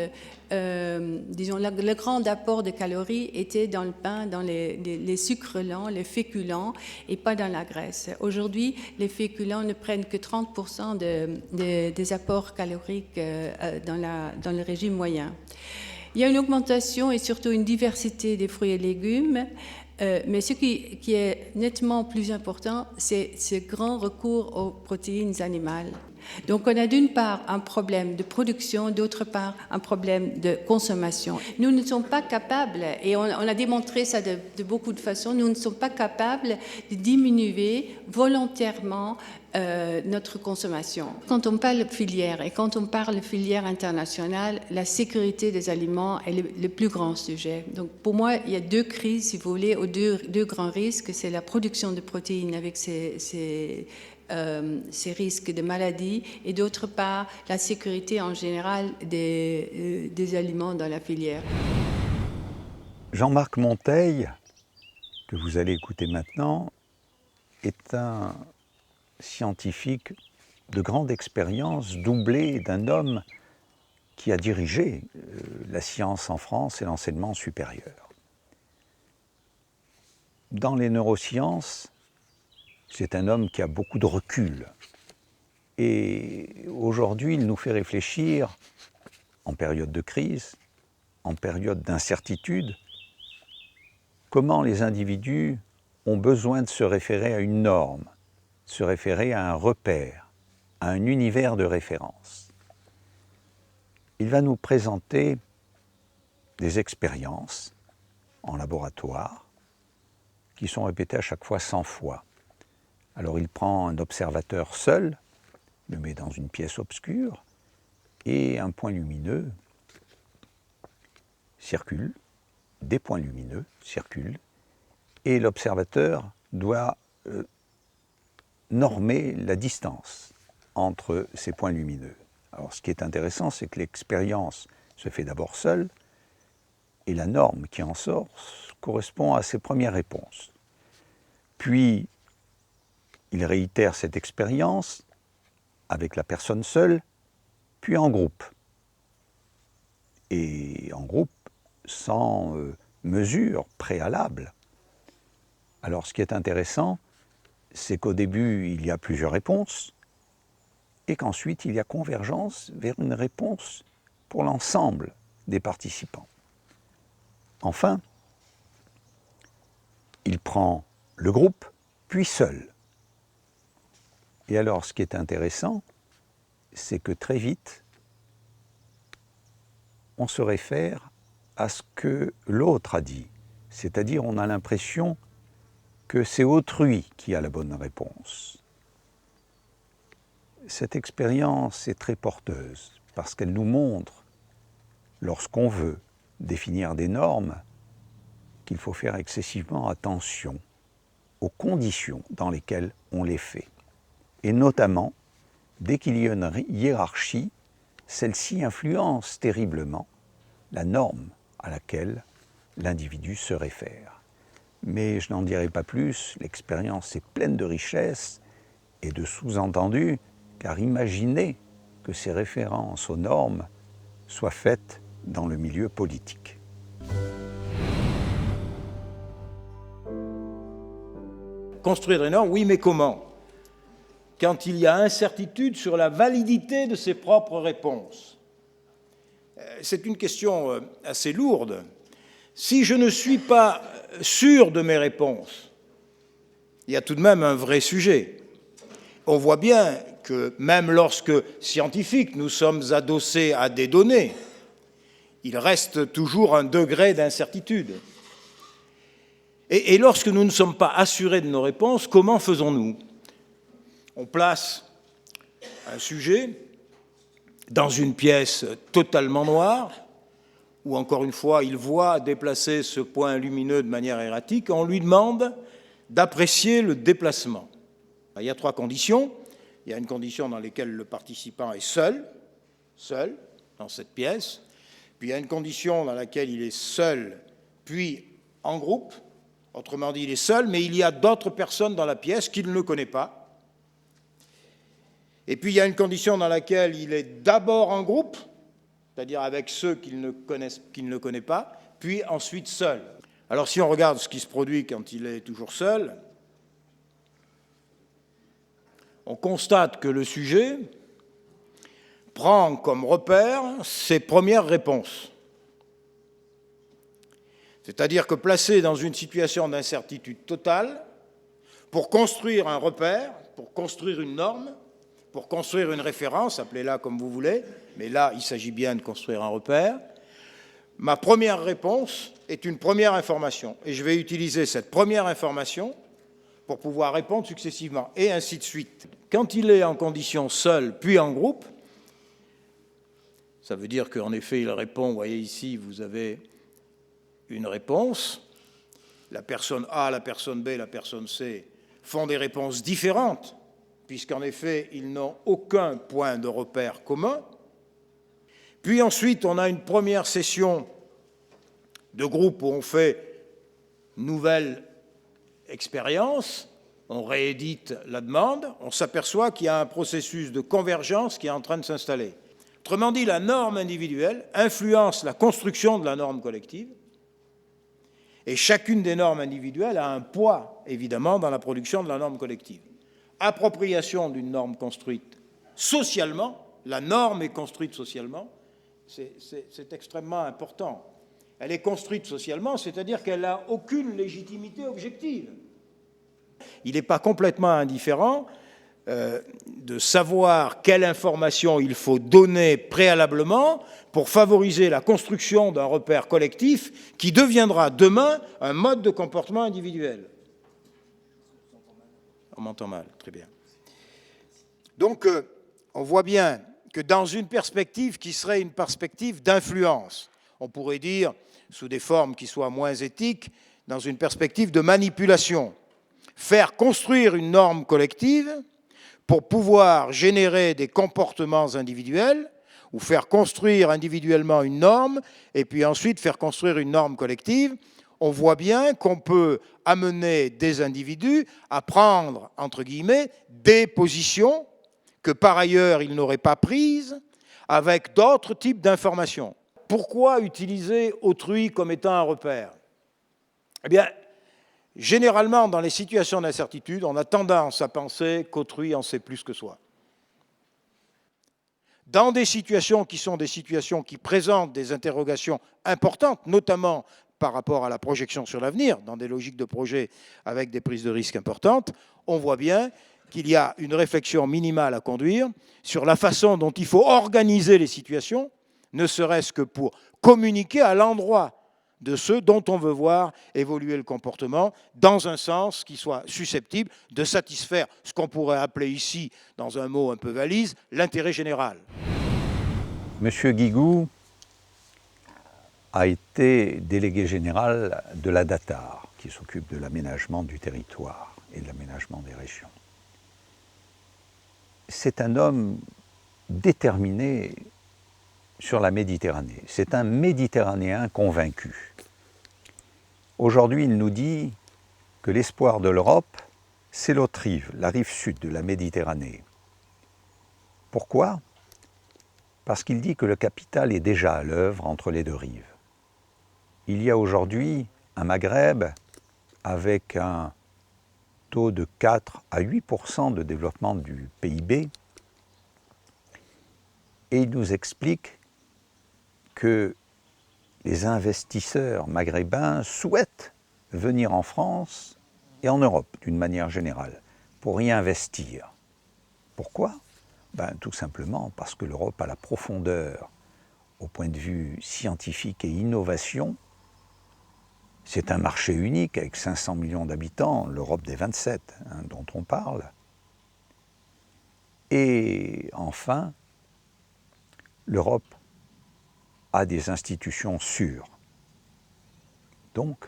le grand apport de calories était dans le pain, dans les sucres lents, les féculents, et pas dans la graisse. Aujourd'hui, les féculents ne prennent que 30% des apports caloriques dans le régime moyen. Il y a une augmentation et surtout une diversité des fruits et légumes, mais ce qui est nettement plus important, c'est ce grand recours aux protéines animales. Donc on a d'une part un problème de production, d'autre part un problème de consommation. Nous ne sommes pas capables, et on a démontré ça de beaucoup de façons, nous ne sommes pas capables de diminuer volontairement notre consommation. Quand on parle de filière et quand on parle de filière internationale, la sécurité des aliments est le plus grand sujet. Donc pour moi, il y a deux crises, si vous voulez, ou deux grands risques. C'est la production de protéines avec ces risques de maladies, et d'autre part la sécurité en général des aliments dans la filière. Jean-Marc Monteil, que vous allez écouter maintenant, est un scientifique de grande expérience, doublé d'un homme qui a dirigé la science en France et l'enseignement supérieur. Dans les neurosciences, c'est un homme qui a beaucoup de recul. Et aujourd'hui, il nous fait réfléchir, en période de crise, en période d'incertitude, comment les individus ont besoin de se référer à une norme, se référer à un repère, à un univers de référence. Il va nous présenter des expériences en laboratoire qui sont répétés à chaque fois 100 fois. Alors il prend un observateur seul, le met dans une pièce obscure, et un point lumineux circule, des points lumineux circulent, et l'observateur doit normer la distance entre ces points lumineux. Alors ce qui est intéressant, c'est que l'expérience se fait d'abord seule, et la norme qui en sort correspond à ses premières réponses. Puis, il réitère cette expérience avec la personne seule, puis en groupe. Et en groupe, sans mesure préalable. Alors ce qui est intéressant, c'est qu'au début, il y a plusieurs réponses, et qu'ensuite, il y a convergence vers une réponse pour l'ensemble des participants. Enfin, il prend le groupe, puis seul. Et alors, ce qui est intéressant, c'est que très vite, on se réfère à ce que l'autre a dit. C'est-à-dire, on a l'impression que c'est autrui qui a la bonne réponse. Cette expérience est très porteuse, parce qu'elle nous montre, lorsqu'on veut définir des normes, qu'il faut faire excessivement attention aux conditions dans lesquelles on les fait. Et notamment, dès qu'il y a une hiérarchie, celle-ci influence terriblement la norme à laquelle l'individu se réfère. Mais je n'en dirai pas plus, l'expérience est pleine de richesses et de sous-entendus, car imaginez que ces références aux normes soient faites dans le milieu politique. Construire des normes, oui, mais comment? Quand il y a incertitude sur la validité de ses propres réponses. C'est une question assez lourde. Si je ne suis pas sûr de mes réponses, il y a tout de même un vrai sujet. On voit bien que même lorsque, scientifiques, nous sommes adossés à des données, il reste toujours un degré d'incertitude. Et lorsque nous ne sommes pas assurés de nos réponses, comment faisons-nous? On place un sujet dans une pièce totalement noire, où encore une fois, il voit déplacer ce point lumineux de manière erratique, on lui demande d'apprécier le déplacement. Il y a 3 conditions. Il y a une condition dans laquelle le participant est seul dans cette pièce. Puis il y a une condition dans laquelle il est seul, puis en groupe. Autrement dit, il est seul, mais il y a d'autres personnes dans la pièce qu'il ne connaît pas. Et puis il y a une condition dans laquelle il est d'abord en groupe, c'est-à-dire avec ceux qu'il ne connaît pas, puis ensuite seul. Alors si on regarde ce qui se produit quand il est toujours seul, on constate que le sujet prend comme repère ses premières réponses. C'est-à-dire que placé dans une situation d'incertitude totale, pour construire un repère, pour construire une norme, pour construire une référence, appelez-la comme vous voulez, mais là, il s'agit bien de construire un repère, ma première réponse est une première information. Et je vais utiliser cette première information pour pouvoir répondre successivement, et ainsi de suite. Quand il est en condition seul, puis en groupe, ça veut dire qu'en effet, il répond, vous voyez ici, vous avez une réponse, la personne A, la personne B, la personne C font des réponses différentes, puisqu'en effet, ils n'ont aucun point de repère commun. Puis ensuite, on a une première session de groupe où on fait nouvelle expérience, on réédite la demande, on s'aperçoit qu'il y a un processus de convergence qui est en train de s'installer. Autrement dit, la norme individuelle influence la construction de la norme collective, et chacune des normes individuelles a un poids, évidemment, dans la production de la norme collective. Appropriation d'une norme construite socialement, la norme est construite socialement, c'est extrêmement important. Elle est construite socialement, c'est-à-dire qu'elle n'a aucune légitimité objective. Il n'est pas complètement indifférent de savoir quelle information il faut donner préalablement pour favoriser la construction d'un repère collectif qui deviendra demain un mode de comportement individuel. On m'entend mal, très bien. Donc, on voit bien que dans une perspective qui serait une perspective d'influence, on pourrait dire, sous des formes qui soient moins éthiques, dans une perspective de manipulation, faire construire une norme collective pour pouvoir générer des comportements individuels ou faire construire individuellement une norme et puis ensuite faire construire une norme collective, on voit bien qu'on peut amener des individus à prendre, entre guillemets, des positions que par ailleurs ils n'auraient pas prises avec d'autres types d'informations. Pourquoi utiliser autrui comme étant un repère? Eh bien, généralement, dans les situations d'incertitude, on a tendance à penser qu'autrui en sait plus que soi. Dans des situations qui sont des situations qui présentent des interrogations importantes, notamment par rapport à la projection sur l'avenir, dans des logiques de projet avec des prises de risques importantes, on voit bien qu'il y a une réflexion minimale à conduire sur la façon dont il faut organiser les situations, ne serait-ce que pour communiquer à l'endroit de ceux dont on veut voir évoluer le comportement dans un sens qui soit susceptible de satisfaire ce qu'on pourrait appeler ici, dans un mot un peu valise, l'intérêt général. Monsieur Guigou a été délégué général de la DATAR, qui s'occupe de l'aménagement du territoire et de l'aménagement des régions. C'est un homme déterminé sur la Méditerranée. C'est un Méditerranéen convaincu. Aujourd'hui, il nous dit que l'espoir de l'Europe, c'est l'autre rive, la rive sud de la Méditerranée. Pourquoi? Parce qu'il dit que le capital est déjà à l'œuvre entre les deux rives. Il y a aujourd'hui un Maghreb avec un taux de 4 à 8% de développement du PIB, et il nous explique que les investisseurs maghrébins souhaitent venir en France et en Europe, d'une manière générale, pour y investir. Pourquoi? Tout simplement parce que l'Europe a la profondeur au point de vue scientifique et innovation. C'est un marché unique avec 500 millions d'habitants, l'Europe des 27 dont on parle. Et enfin, l'Europe a des institutions sûres. Donc,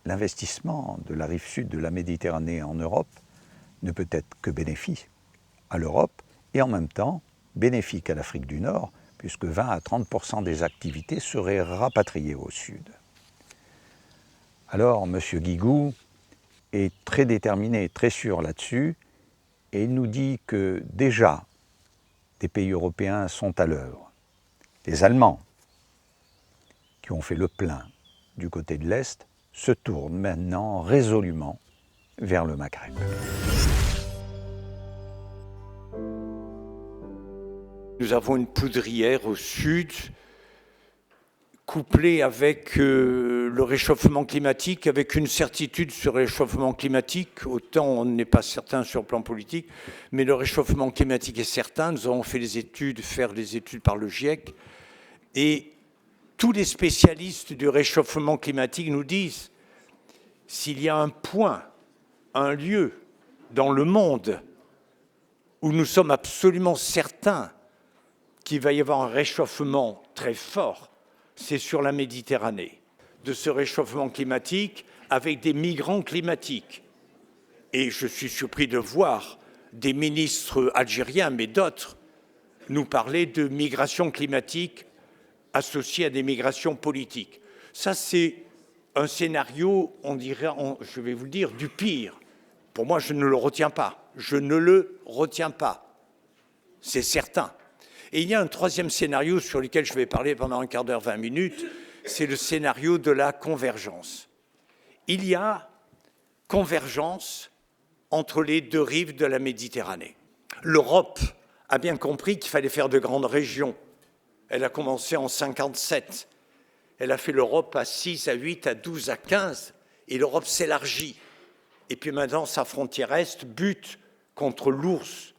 l'investissement de la rive sud de la Méditerranée en Europe ne peut être que bénéfique à l'Europe et en même temps bénéfique à l'Afrique du Nord, puisque 20 à 30% des activités seraient rapatriées au sud. Alors, M. Guigou est très déterminé, très sûr là-dessus, et il nous dit que déjà, des pays européens sont à l'œuvre. Les Allemands, qui ont fait le plein du côté de l'Est, se tournent maintenant résolument vers le Maghreb. Nous avons une poudrière au sud, couplée avec le réchauffement climatique, avec une certitude sur le réchauffement climatique. Autant on n'est pas certain sur le plan politique, mais le réchauffement climatique est certain. Nous avons fait faire des études par le GIEC, et tous les spécialistes du réchauffement climatique nous disent s'il y a un point, un lieu dans le monde où nous sommes absolument certains qu'il va y avoir un réchauffement très fort, c'est sur la Méditerranée. De ce réchauffement climatique avec des migrants climatiques. Et je suis surpris de voir des ministres algériens, mais d'autres, nous parler de migration climatique associée à des migrations politiques. Ça, c'est un scénario, on dirait, je vais vous le dire, du pire. Pour moi, je ne le retiens pas. Je ne le retiens pas. C'est certain. Et il y a un troisième scénario sur lequel je vais parler pendant un quart d'heure, 20 minutes, c'est le scénario de la convergence. Il y a convergence entre les deux rives de la Méditerranée. L'Europe a bien compris qu'il fallait faire de grandes régions. Elle a commencé en 1957. Elle a fait l'Europe à 6, à 8, à 12, à 15, et l'Europe s'élargit. Et puis maintenant, sa frontière est bute contre l'ours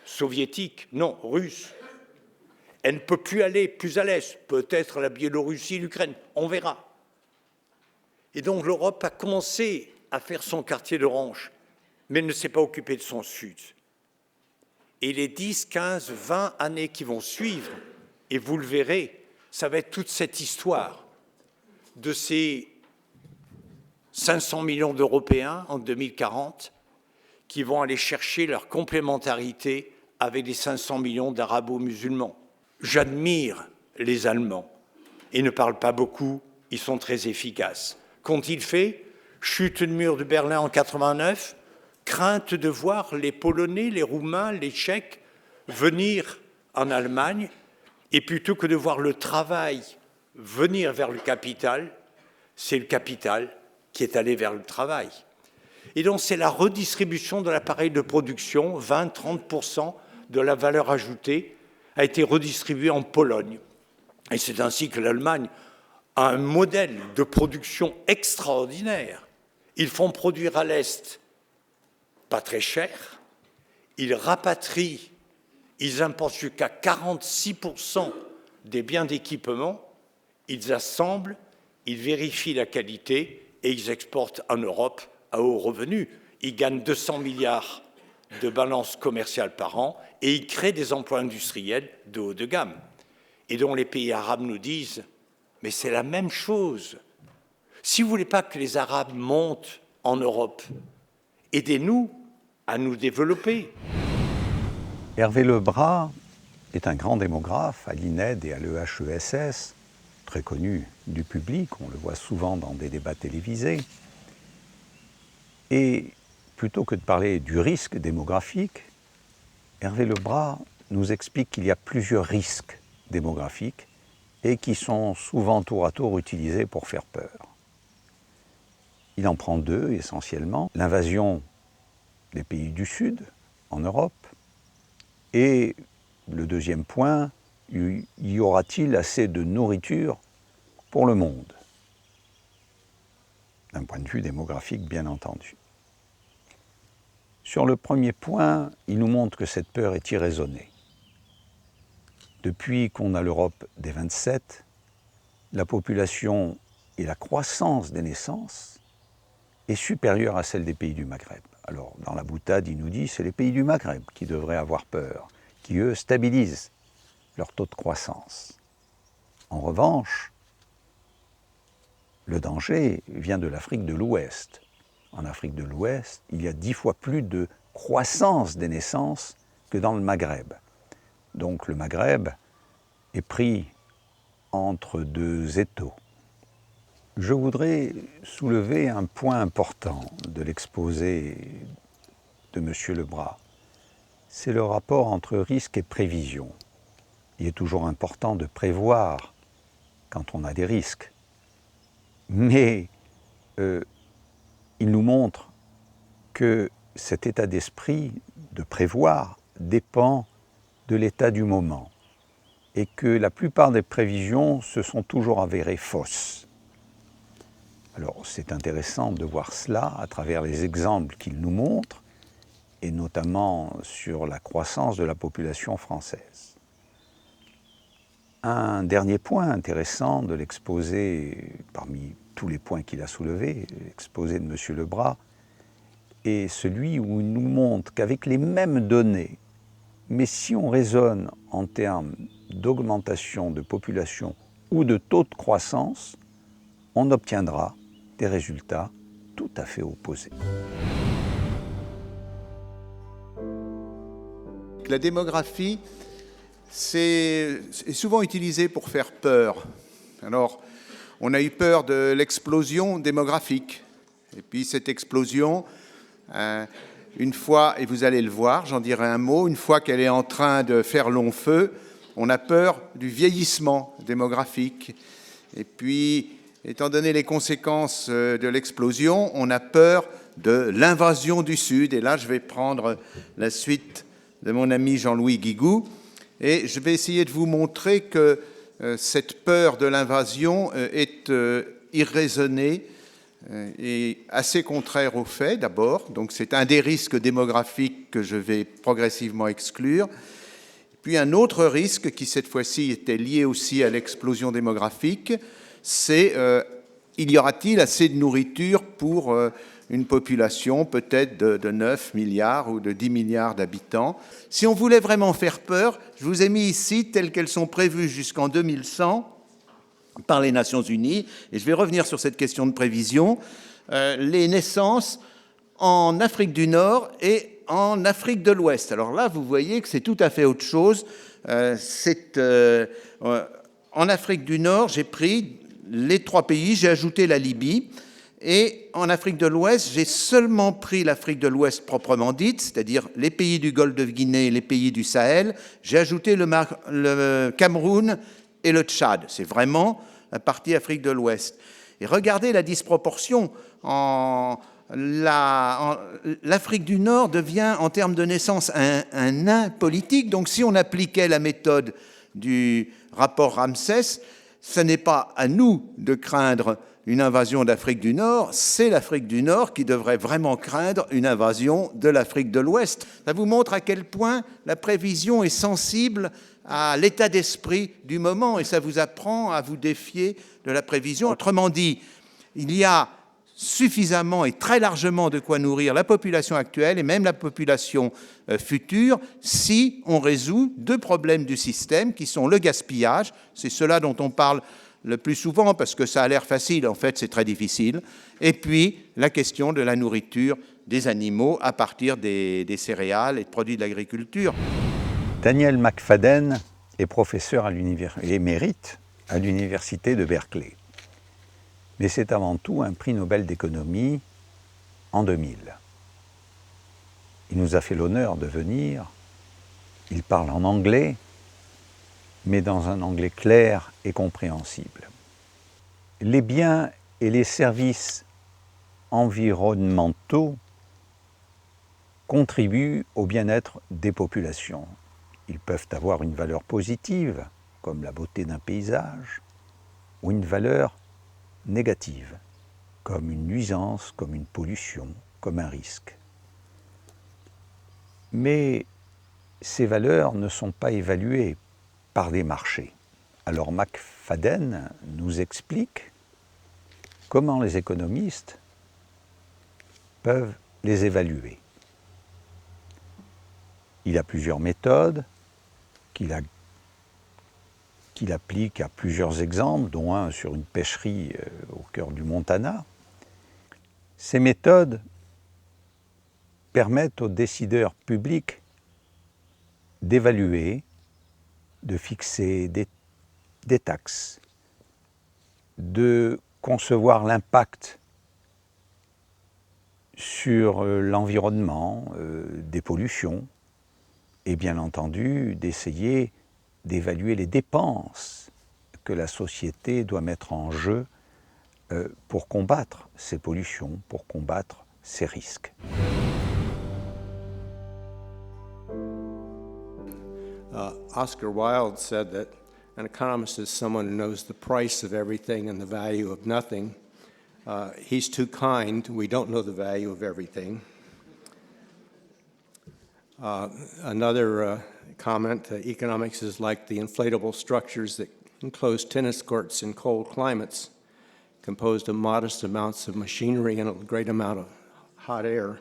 soviétique, non, russe. Elle ne peut plus aller plus à l'est, peut-être la Biélorussie, l'Ukraine, on verra. Et donc l'Europe a commencé à faire son quartier de range. mais ne s'est pas occupé de son Sud. Et les 10, 15, 20 années qui vont suivre, et vous le verrez, ça va être toute cette histoire de ces 500 millions d'Européens en 2040 qui vont aller chercher leur complémentarité avec les 500 millions d'arabo-musulmans. J'admire les Allemands. Ils ne parlent pas beaucoup, ils sont très efficaces. Qu'ont-ils fait? Chute du mur de Berlin en 89, crainte de voir les Polonais, les Roumains, les Tchèques venir en Allemagne, et plutôt que de voir le travail venir vers le capital, c'est le capital qui est allé vers le travail. Et donc c'est la redistribution de l'appareil de production, 20-30% de la valeur ajoutée a été redistribuée en Pologne. Et c'est ainsi que l'Allemagne a un modèle de production extraordinaire. Ils font produire à l'Est pas très cher, ils rapatrient, ils importent jusqu'à 46% des biens d'équipement, ils assemblent, ils vérifient la qualité et ils exportent en Europe à haut revenu. Ils gagnent 200 milliards de balance commerciale par an et ils créent des emplois industriels de haut de gamme. Et dont les pays arabes nous disent « mais c'est la même chose. Si vous ne voulez pas que les Arabes montent en Europe, aidez-nous à nous développer. » Hervé Lebras est un grand démographe à l'INED et à l'EHESS, très connu du public, on le voit souvent dans des débats télévisés. Et plutôt que de parler du risque démographique, Hervé Lebras nous explique qu'il y a plusieurs risques démographiques et qui sont souvent tour à tour utilisés pour faire peur. Il en prend deux essentiellement, l'invasion des pays du Sud en Europe et le deuxième point, y aura-t-il assez de nourriture pour le monde? D'un point de vue démographique, bien entendu. Sur le premier point, il nous montre que cette peur est irraisonnée. Depuis qu'on a l'Europe des 27, la population et la croissance des naissances est supérieure à celle des pays du Maghreb. Alors, dans la boutade, il nous dit que c'est les pays du Maghreb qui devraient avoir peur, qui, eux, stabilisent leur taux de croissance. En revanche, le danger vient de l'Afrique de l'Ouest. En Afrique de l'Ouest, il y a 10 fois plus de croissance des naissances que dans le Maghreb. Donc le Maghreb est pris entre deux étaux. Je voudrais soulever un point important de l'exposé de M. Lebras. C'est le rapport entre risque et prévision. Il est toujours important de prévoir quand on a des risques. Mais il nous montre que cet état d'esprit de prévoir dépend de l'état du moment et que la plupart des prévisions se sont toujours avérées fausses. Alors c'est intéressant de voir cela à travers les exemples qu'il nous montre et notamment sur la croissance de la population française. Un dernier point intéressant de l'exposé, parmi tous les points qu'il a soulevés, l'exposé de M. Lebras, est celui où il nous montre qu'avec les mêmes données, mais si on raisonne en termes d'augmentation de population ou de taux de croissance, on obtiendra des résultats tout à fait opposés. La démographie, c'est souvent utilisé pour faire peur. Alors, on a eu peur de l'explosion démographique. Et puis cette explosion, une fois, et vous allez le voir, j'en dirai un mot, une fois qu'elle est en train de faire long feu, on a peur du vieillissement démographique. Et puis, étant donné les conséquences de l'explosion, on a peur de l'invasion du Sud. Et là, je vais prendre la suite de mon ami Jean-Louis Guigou. Et je vais essayer de vous montrer que cette peur de l'invasion est irraisonnée et assez contraire aux faits, d'abord. Donc c'est un des risques démographiques que je vais progressivement exclure. Puis un autre risque qui, cette fois-ci, était lié aussi à l'explosion démographique, c'est il y aura-t-il assez de nourriture pour une population peut-être de 9 milliards ou de 10 milliards d'habitants. Si on voulait vraiment faire peur, je vous ai mis ici telles qu'elles sont prévues jusqu'en 2100 par les Nations Unies, et je vais revenir sur cette question de prévision, les naissances en Afrique du Nord et en Afrique de l'Ouest. Alors là, vous voyez que c'est tout à fait autre chose. En Afrique du Nord, j'ai pris les 3 pays, j'ai ajouté la Libye, et en Afrique de l'Ouest, j'ai seulement pris l'Afrique de l'Ouest proprement dite, c'est-à-dire les pays du Golfe de Guinée, les pays du Sahel, j'ai ajouté le Cameroun et le Tchad. C'est vraiment la partie Afrique de l'Ouest. Et regardez la disproportion. L'Afrique du Nord devient, en termes de naissance, un nain politique. Donc si on appliquait la méthode du rapport Ramsès, ce n'est pas à nous de craindre une invasion d'Afrique du Nord, c'est l'Afrique du Nord qui devrait vraiment craindre une invasion de l'Afrique de l'Ouest. Ça vous montre à quel point la prévision est sensible à l'état d'esprit du moment, et ça vous apprend à vous défier de la prévision. Autrement dit, il y a suffisamment et très largement de quoi nourrir la population actuelle et même la population future si on résout 2 problèmes du système qui sont le gaspillage, c'est cela dont on parle le plus souvent parce que ça a l'air facile, en fait c'est très difficile, et puis la question de la nourriture des animaux à partir des céréales et de produits de l'agriculture. Daniel McFadden est professeur émérite à l'université de Berkeley. Mais c'est avant tout un prix Nobel d'économie en 2000. Il nous a fait l'honneur de venir. Il parle en anglais, mais dans un anglais clair et compréhensible. Les biens et les services environnementaux contribuent au bien-être des populations. Ils peuvent avoir une valeur positive, comme la beauté d'un paysage, ou une valeur négative, comme une nuisance, comme une pollution, comme un risque. Mais ces valeurs ne sont pas évaluées par des marchés. Alors McFadden nous explique comment les économistes peuvent les évaluer. Il a plusieurs méthodes qu'il applique à plusieurs exemples, dont un sur une pêcherie au cœur du Montana. Ces méthodes permettent aux décideurs publics d'évaluer, de fixer des taxes, de concevoir l'impact sur l'environnement, des pollutions, et bien entendu d'essayer d'évaluer les dépenses que la société doit mettre en jeu pour combattre ces pollutions, pour combattre ces risques. Oscar Wilde said that an economist is someone who knows the price of everything and the value of nothing. He's too kind. We don't know the value of everything. Another comment, economics is like the inflatable structures that enclose tennis courts in cold climates, composed of modest amounts of machinery and a great amount of hot air.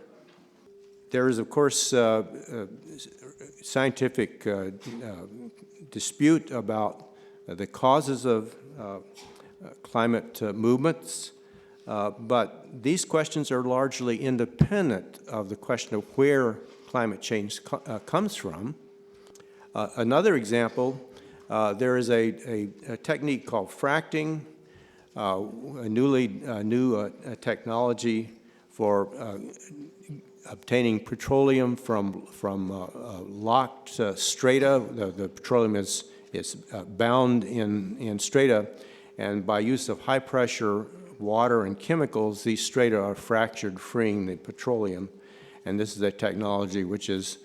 There is, of course, scientific dispute about the causes of climate movements, but these questions are largely independent of the question of where climate change comes from. Another example, there is a technique called fracking, a new technology for obtaining petroleum from locked strata. The petroleum is bound in strata, and by use of high pressure water and chemicals, these strata are fractured, freeing the petroleum. And this is a technology which is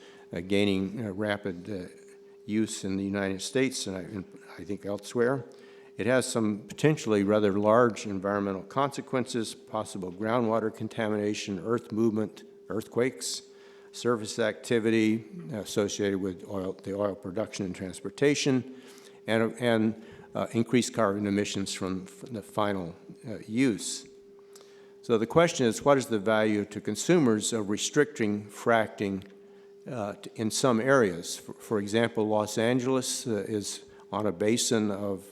gaining rapid use in the United States and I think elsewhere. It has some potentially rather large environmental consequences, possible groundwater contamination, earth movement, earthquakes, surface activity associated with the oil production and transportation, and increased carbon emissions from the final use. So the question is, what is the value to consumers of restricting fracking in some areas? For example, Los Angeles is on a basin of,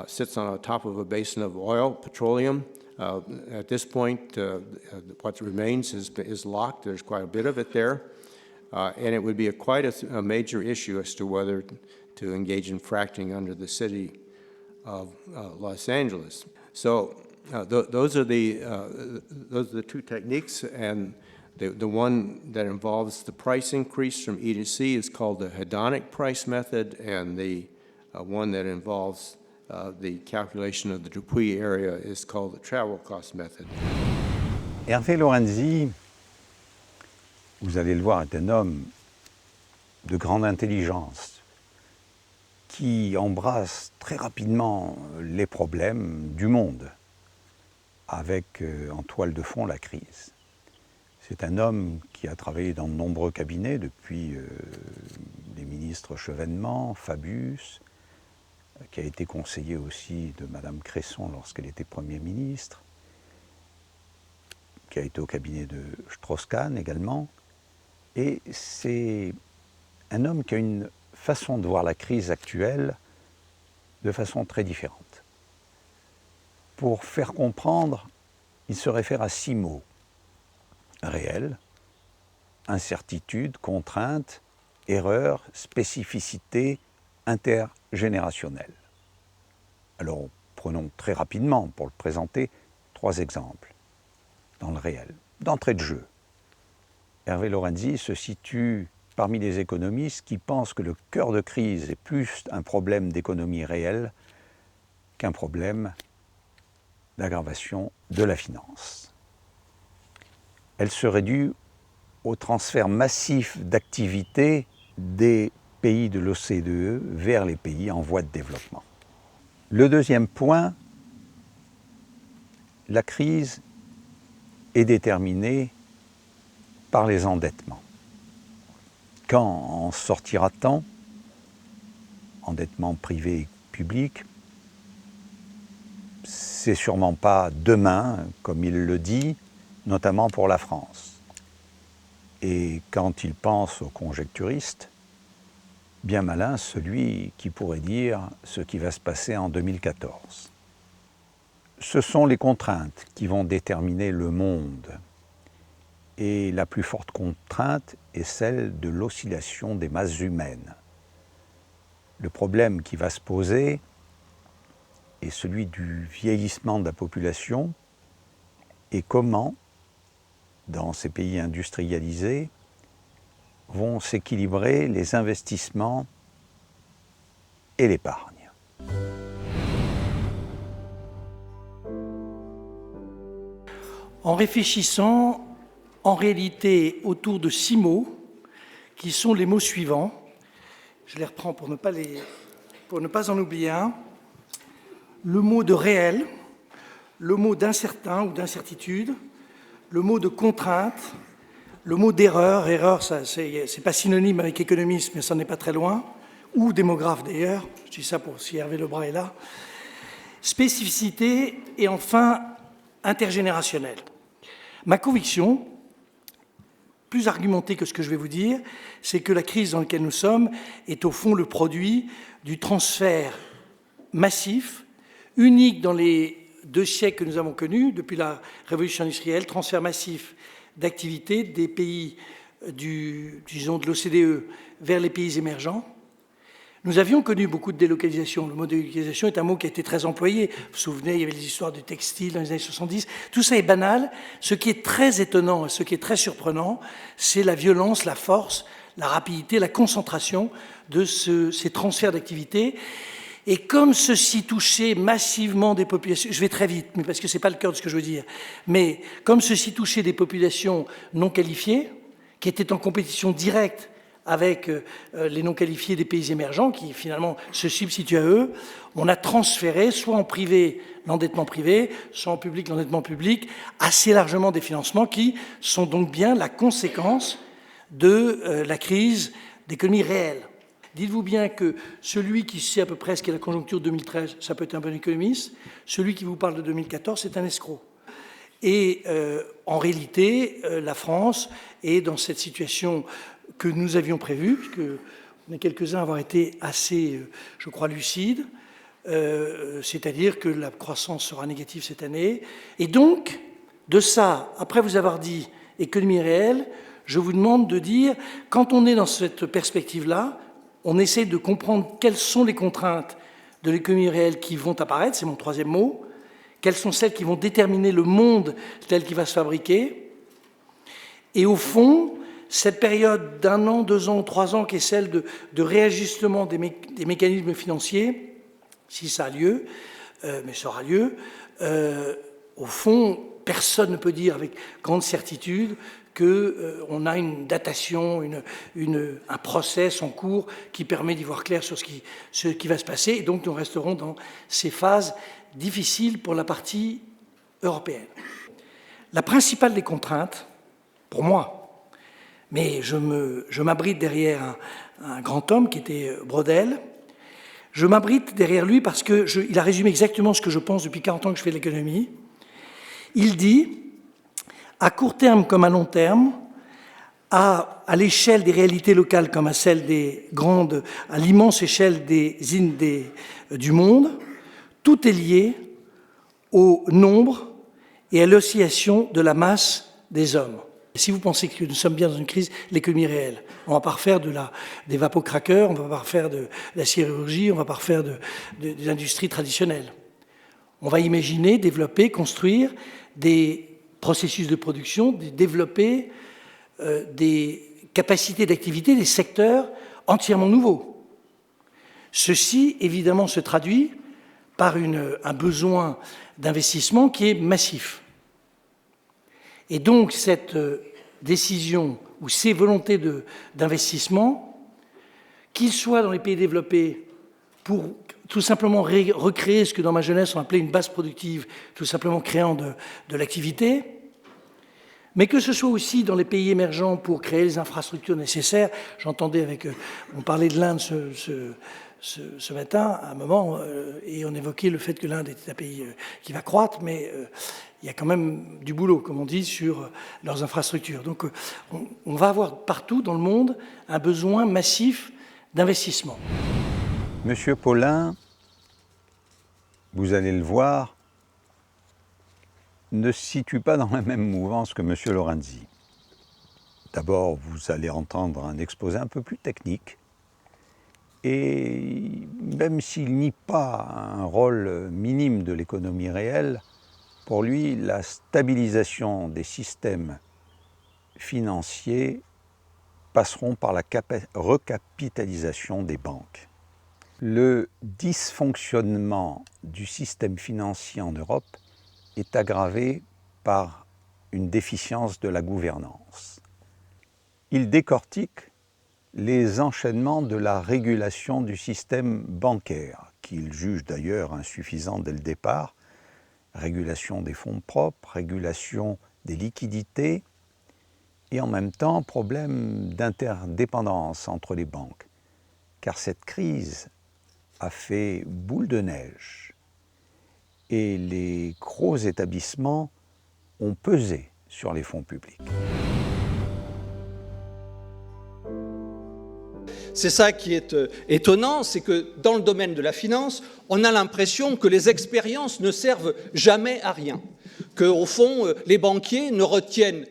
sits on the top of a basin of oil, petroleum. At this point, what remains is locked. There's quite a bit of it there. And it would be quite a major issue as to whether to engage in fracking under the city of Los Angeles. So those are the two techniques, and the one that involves the price increase from E to C is called the hedonic price method, and the one that involves the calculation of the Dupuy area is called the travel cost method. Hervé Lorenzi, vous allez le voir, est un homme de grande intelligence qui embrasse très rapidement les problèmes du monde avec en toile de fond la crise. C'est un homme qui a travaillé dans de nombreux cabinets depuis les ministres Chevènement, Fabius, qui a été conseiller aussi de Madame Cresson lorsqu'elle était Premier ministre, qui a été au cabinet de Strauss-Kahn également. Et c'est un homme qui a une façon de voir la crise actuelle de façon très différente. Pour faire comprendre, il se réfère à 6 mots: réel, incertitude, contrainte, erreur, spécificité, intergénérationnelle. Alors prenons très rapidement, pour le présenter, 3 exemples dans le réel. D'entrée de jeu, Hervé Lorenzi se situe parmi les économistes qui pensent que le cœur de crise est plus un problème d'économie réelle qu'un problème d'aggravation de la finance. Elle serait due au transfert massif d'activités des pays de l'OCDE vers les pays en voie de développement. Le deuxième point, la crise est déterminée par les endettements. Quand en sortira-t-on, endettement privé et public, c'est sûrement pas demain, comme il le dit, notamment pour la France. Et quand il pense aux conjecturistes, bien malin celui qui pourrait dire ce qui va se passer en 2014. Ce sont les contraintes qui vont déterminer le monde. Et la plus forte contrainte est celle de l'oscillation des masses humaines. Le problème qui va se poser est celui du vieillissement de la population et comment, dans ces pays industrialisés, vont s'équilibrer les investissements et l'épargne. En réfléchissant en réalité autour de 6 mots qui sont les mots suivants. Je les reprends pour ne pas en oublier un. Le mot de réel, le mot d'incertain ou d'incertitude, le mot de contrainte, le mot d'erreur. Erreur, c'est pas synonyme avec économiste, mais ça n'est pas très loin, ou démographe d'ailleurs. Je dis ça pour si Hervé Lebras est là. Spécificité et enfin intergénérationnel. Ma conviction, plus argumentée que ce que je vais vous dire, c'est que la crise dans laquelle nous sommes est au fond le produit du transfert massif, unique dans les 2 siècles que nous avons connus, depuis la révolution industrielle, transfert massif d'activités des pays disons de l'OCDE vers les pays émergents. Nous avions connu beaucoup de délocalisation. Le mot délocalisation est un mot qui a été très employé. Vous vous souvenez, il y avait les histoires du textile dans les années 70. Tout ça est banal. Ce qui est très étonnant et ce qui est très surprenant, c'est la violence, la force, la rapidité, la concentration de ces transferts d'activités. Et comme ceci touchait massivement des populations, je vais très vite, mais parce que ce n'est pas le cœur de ce que je veux dire, mais comme ceci touchait des populations non qualifiées, qui étaient en compétition directe avec les non-qualifiés des pays émergents qui finalement se substituent à eux, on a transféré soit en privé l'endettement privé, soit en public l'endettement public, assez largement des financements qui sont donc bien la conséquence de la crise d'économie réelle. Dites-vous bien que celui qui sait à peu près ce qu'est la conjoncture 2013, ça peut être un bon économiste, celui qui vous parle de 2014, c'est un escroc. Et en réalité, la France est dans cette situation que nous avions prévue, puisque on est quelques-uns à avoir été assez, je crois, lucides, c'est-à-dire que la croissance sera négative cette année. Et donc, de ça, après vous avoir dit économie réelle, je vous demande de dire, quand on est dans cette perspective-là, on essaie de comprendre quelles sont les contraintes de l'économie réelle qui vont apparaître, c'est mon troisième mot, quelles sont celles qui vont déterminer le monde tel qu'il va se fabriquer. Et au fond, cette période d'1 an, 2 ans, 3 ans, qui est celle de réajustement des mécanismes financiers, si ça a lieu, mais ça aura lieu, au fond, personne ne peut dire avec grande certitude qu'on a une datation, un process en cours qui permet d'y voir clair sur ce qui va se passer. Et donc nous resterons dans ces phases difficiles pour la partie européenne. La principale des contraintes, pour moi, mais je m'abrite derrière un grand homme qui était Braudel, je m'abrite derrière lui parce qu'il a résumé exactement ce que je pense depuis 40 ans que je fais de l'économie. Il dit, à court terme comme à long terme, à l'échelle des réalités locales comme à celle des grandes, à l'immense échelle du monde, tout est lié au nombre et à l'oscillation de la masse des hommes. Si vous pensez que nous sommes bien dans une crise, l'économie réelle, on ne va pas refaire des vapocraqueurs, on ne va pas refaire de la sidérurgie, on ne va pas refaire des industries traditionnelles. On va imaginer, développer, construire des processus de production, développer des capacités d'activité, des secteurs entièrement nouveaux. Ceci, évidemment, se traduit par un besoin d'investissement qui est massif. Et donc, cette décision ou ces volontés d'investissement, qu'ils soient dans les pays développés pour tout simplement recréer ce que dans ma jeunesse on appelait une base productive, tout simplement créant de l'activité, mais que ce soit aussi dans les pays émergents pour créer les infrastructures nécessaires. J'entendais on parlait de l'Inde ce matin, à un moment, et on évoquait le fait que l'Inde était un pays qui va croître, mais il y a quand même du boulot, comme on dit, sur leurs infrastructures. Donc on va avoir partout dans le monde un besoin massif d'investissement. Monsieur Paulin, vous allez le voir, ne se situe pas dans la même mouvance que Monsieur Lorenzi. D'abord, vous allez entendre un exposé un peu plus technique, et même s'il nie pas un rôle minime de l'économie réelle, pour lui, la stabilisation des systèmes financiers passeront par la recapitalisation des banques. Le dysfonctionnement du système financier en Europe est aggravé par une déficience de la gouvernance. Il décortique les enchaînements de la régulation du système bancaire, qu'il juge d'ailleurs insuffisant dès le départ, régulation des fonds propres, régulation des liquidités, et en même temps problème d'interdépendance entre les banques, car cette crise a fait boule de neige et les gros établissements ont pesé sur les fonds publics. C'est ça qui est étonnant, c'est que dans le domaine de la finance, on a l'impression que les expériences ne servent jamais à rien, qu'au fond, les banquiers ne retiennent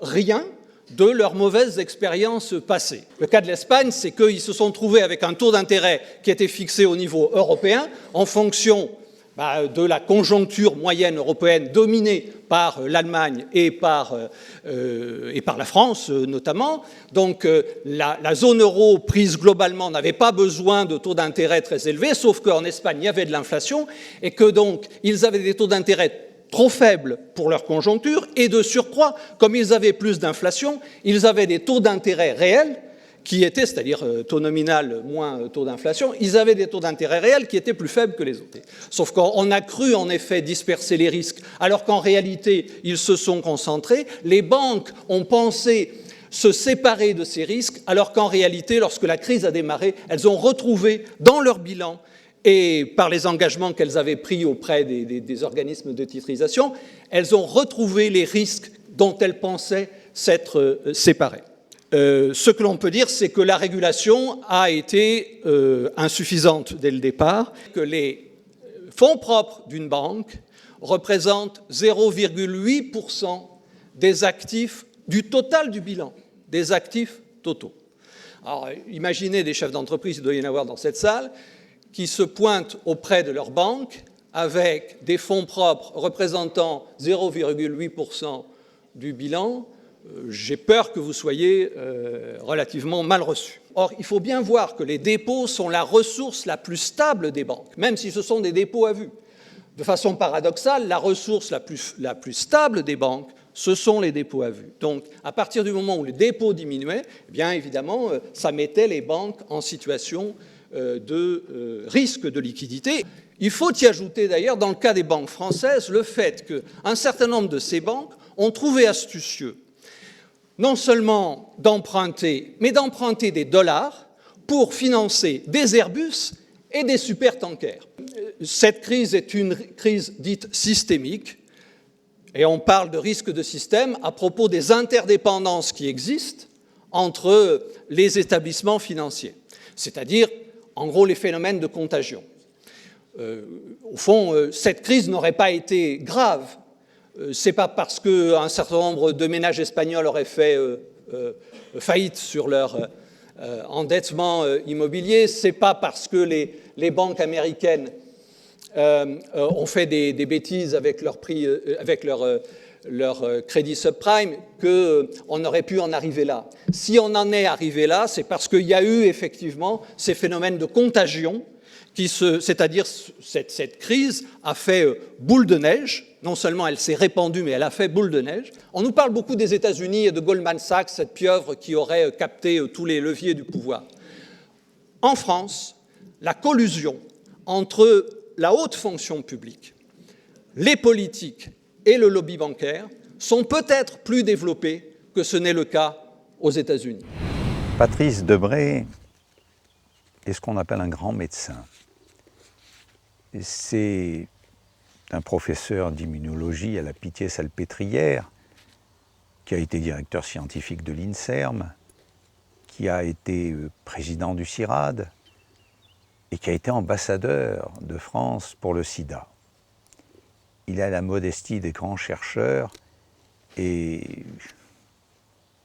rien de leurs mauvaises expériences passées. Le cas de l'Espagne, c'est qu'ils se sont trouvés avec un taux d'intérêt qui était fixé au niveau européen en fonction de la conjoncture moyenne européenne dominée par l'Allemagne et par la France notamment. Donc la zone euro prise globalement n'avait pas besoin de taux d'intérêt très élevés, sauf qu'en Espagne il y avait de l'inflation et que donc ils avaient des taux d'intérêt trop faibles pour leur conjoncture et de surcroît, comme ils avaient plus d'inflation, ils avaient des taux d'intérêt réels qui étaient, c'est-à-dire taux nominal moins taux d'inflation, ils avaient des taux d'intérêt réels qui étaient plus faibles que les autres. Sauf qu'on a cru en effet disperser les risques, alors qu'en réalité, ils se sont concentrés. Les banques ont pensé se séparer de ces risques, alors qu'en réalité, lorsque la crise a démarré, elles ont retrouvé dans leur bilan et par les engagements qu'elles avaient pris auprès des organismes de titrisation, elles ont retrouvé les risques dont elles pensaient s'être séparées. Ce que l'on peut dire, c'est que la régulation a été insuffisante dès le départ, que les fonds propres d'une banque représentent 0,8% des actifs du total du bilan, des actifs totaux. Alors, imaginez des chefs d'entreprise, il doit y en avoir dans cette salle, qui se pointent auprès de leur banque avec des fonds propres représentant 0,8% du bilan. J'ai peur que vous soyez relativement mal reçus. Or, il faut bien voir que les dépôts sont la ressource la plus stable des banques, même si ce sont des dépôts à vue. De façon paradoxale, la ressource la plus stable des banques, ce sont les dépôts à vue. Donc, à partir du moment où les dépôts diminuaient, eh bien évidemment, ça mettait les banques en situation de risque de liquidité. Il faut y ajouter d'ailleurs, dans le cas des banques françaises, le fait qu'un certain nombre de ces banques ont trouvé astucieux non seulement d'emprunter, mais d'emprunter des dollars pour financer des Airbus et des supertankers. Cette crise est une crise dite systémique, et on parle de risque de système à propos des interdépendances qui existent entre les établissements financiers, c'est-à-dire, en gros, les phénomènes de contagion. Au fond, cette crise n'aurait pas été grave. Ce n'est pas parce qu'un certain nombre de ménages espagnols auraient fait faillite sur leur endettement immobilier, ce n'est pas parce que les banques américaines ont fait des bêtises avec leur prix, avec leur crédit subprime, qu'on aurait pu en arriver là. Si on en est arrivé là, c'est parce qu'il y a eu effectivement ces phénomènes de contagion, c'est-à-dire cette crise a fait boule de neige. Non seulement elle s'est répandue, mais elle a fait boule de neige. On nous parle beaucoup des États-Unis et de Goldman Sachs, cette pieuvre qui aurait capté tous les leviers du pouvoir. En France, la collusion entre la haute fonction publique, les politiques et le lobby bancaire sont peut-être plus développés que ce n'est le cas aux États-Unis. Patrice Debré est ce qu'on appelle un grand médecin. C'est un professeur d'immunologie à la Pitié-Salpêtrière, qui a été directeur scientifique de l'INSERM, qui a été président du CIRAD et qui a été ambassadeur de France pour le sida. Il a la modestie des grands chercheurs et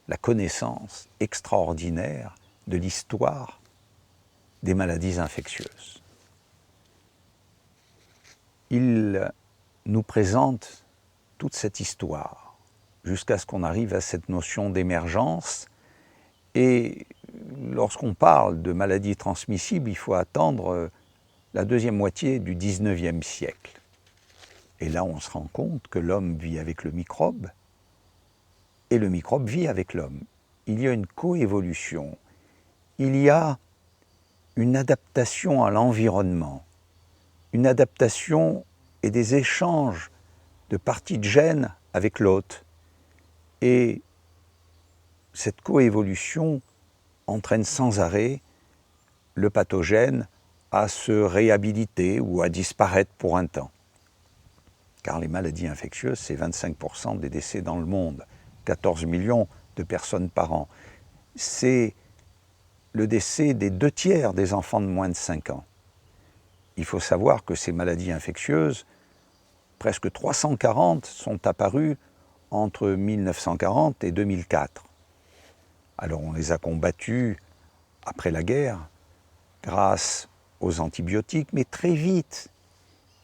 la connaissance extraordinaire de l'histoire des maladies infectieuses. Il nous présente toute cette histoire jusqu'à ce qu'on arrive à cette notion d'émergence. Et lorsqu'on parle de maladies transmissibles, il faut attendre la deuxième moitié du XIXe siècle. Et là, on se rend compte que l'homme vit avec le microbe et le microbe vit avec l'homme. Il y a une coévolution, il y a une adaptation à l'environnement, une adaptation et des échanges de parties de gènes avec l'hôte. Et cette coévolution entraîne sans arrêt le pathogène à se réhabiliter ou à disparaître pour un temps. Car les maladies infectieuses, c'est 25% des décès dans le monde, 14 millions de personnes par an. C'est le décès des 2/3 des enfants de moins de 5 ans. Il faut savoir que ces maladies infectieuses, presque 340 sont apparues entre 1940 et 2004. Alors on les a combattues après la guerre grâce aux antibiotiques, mais très vite,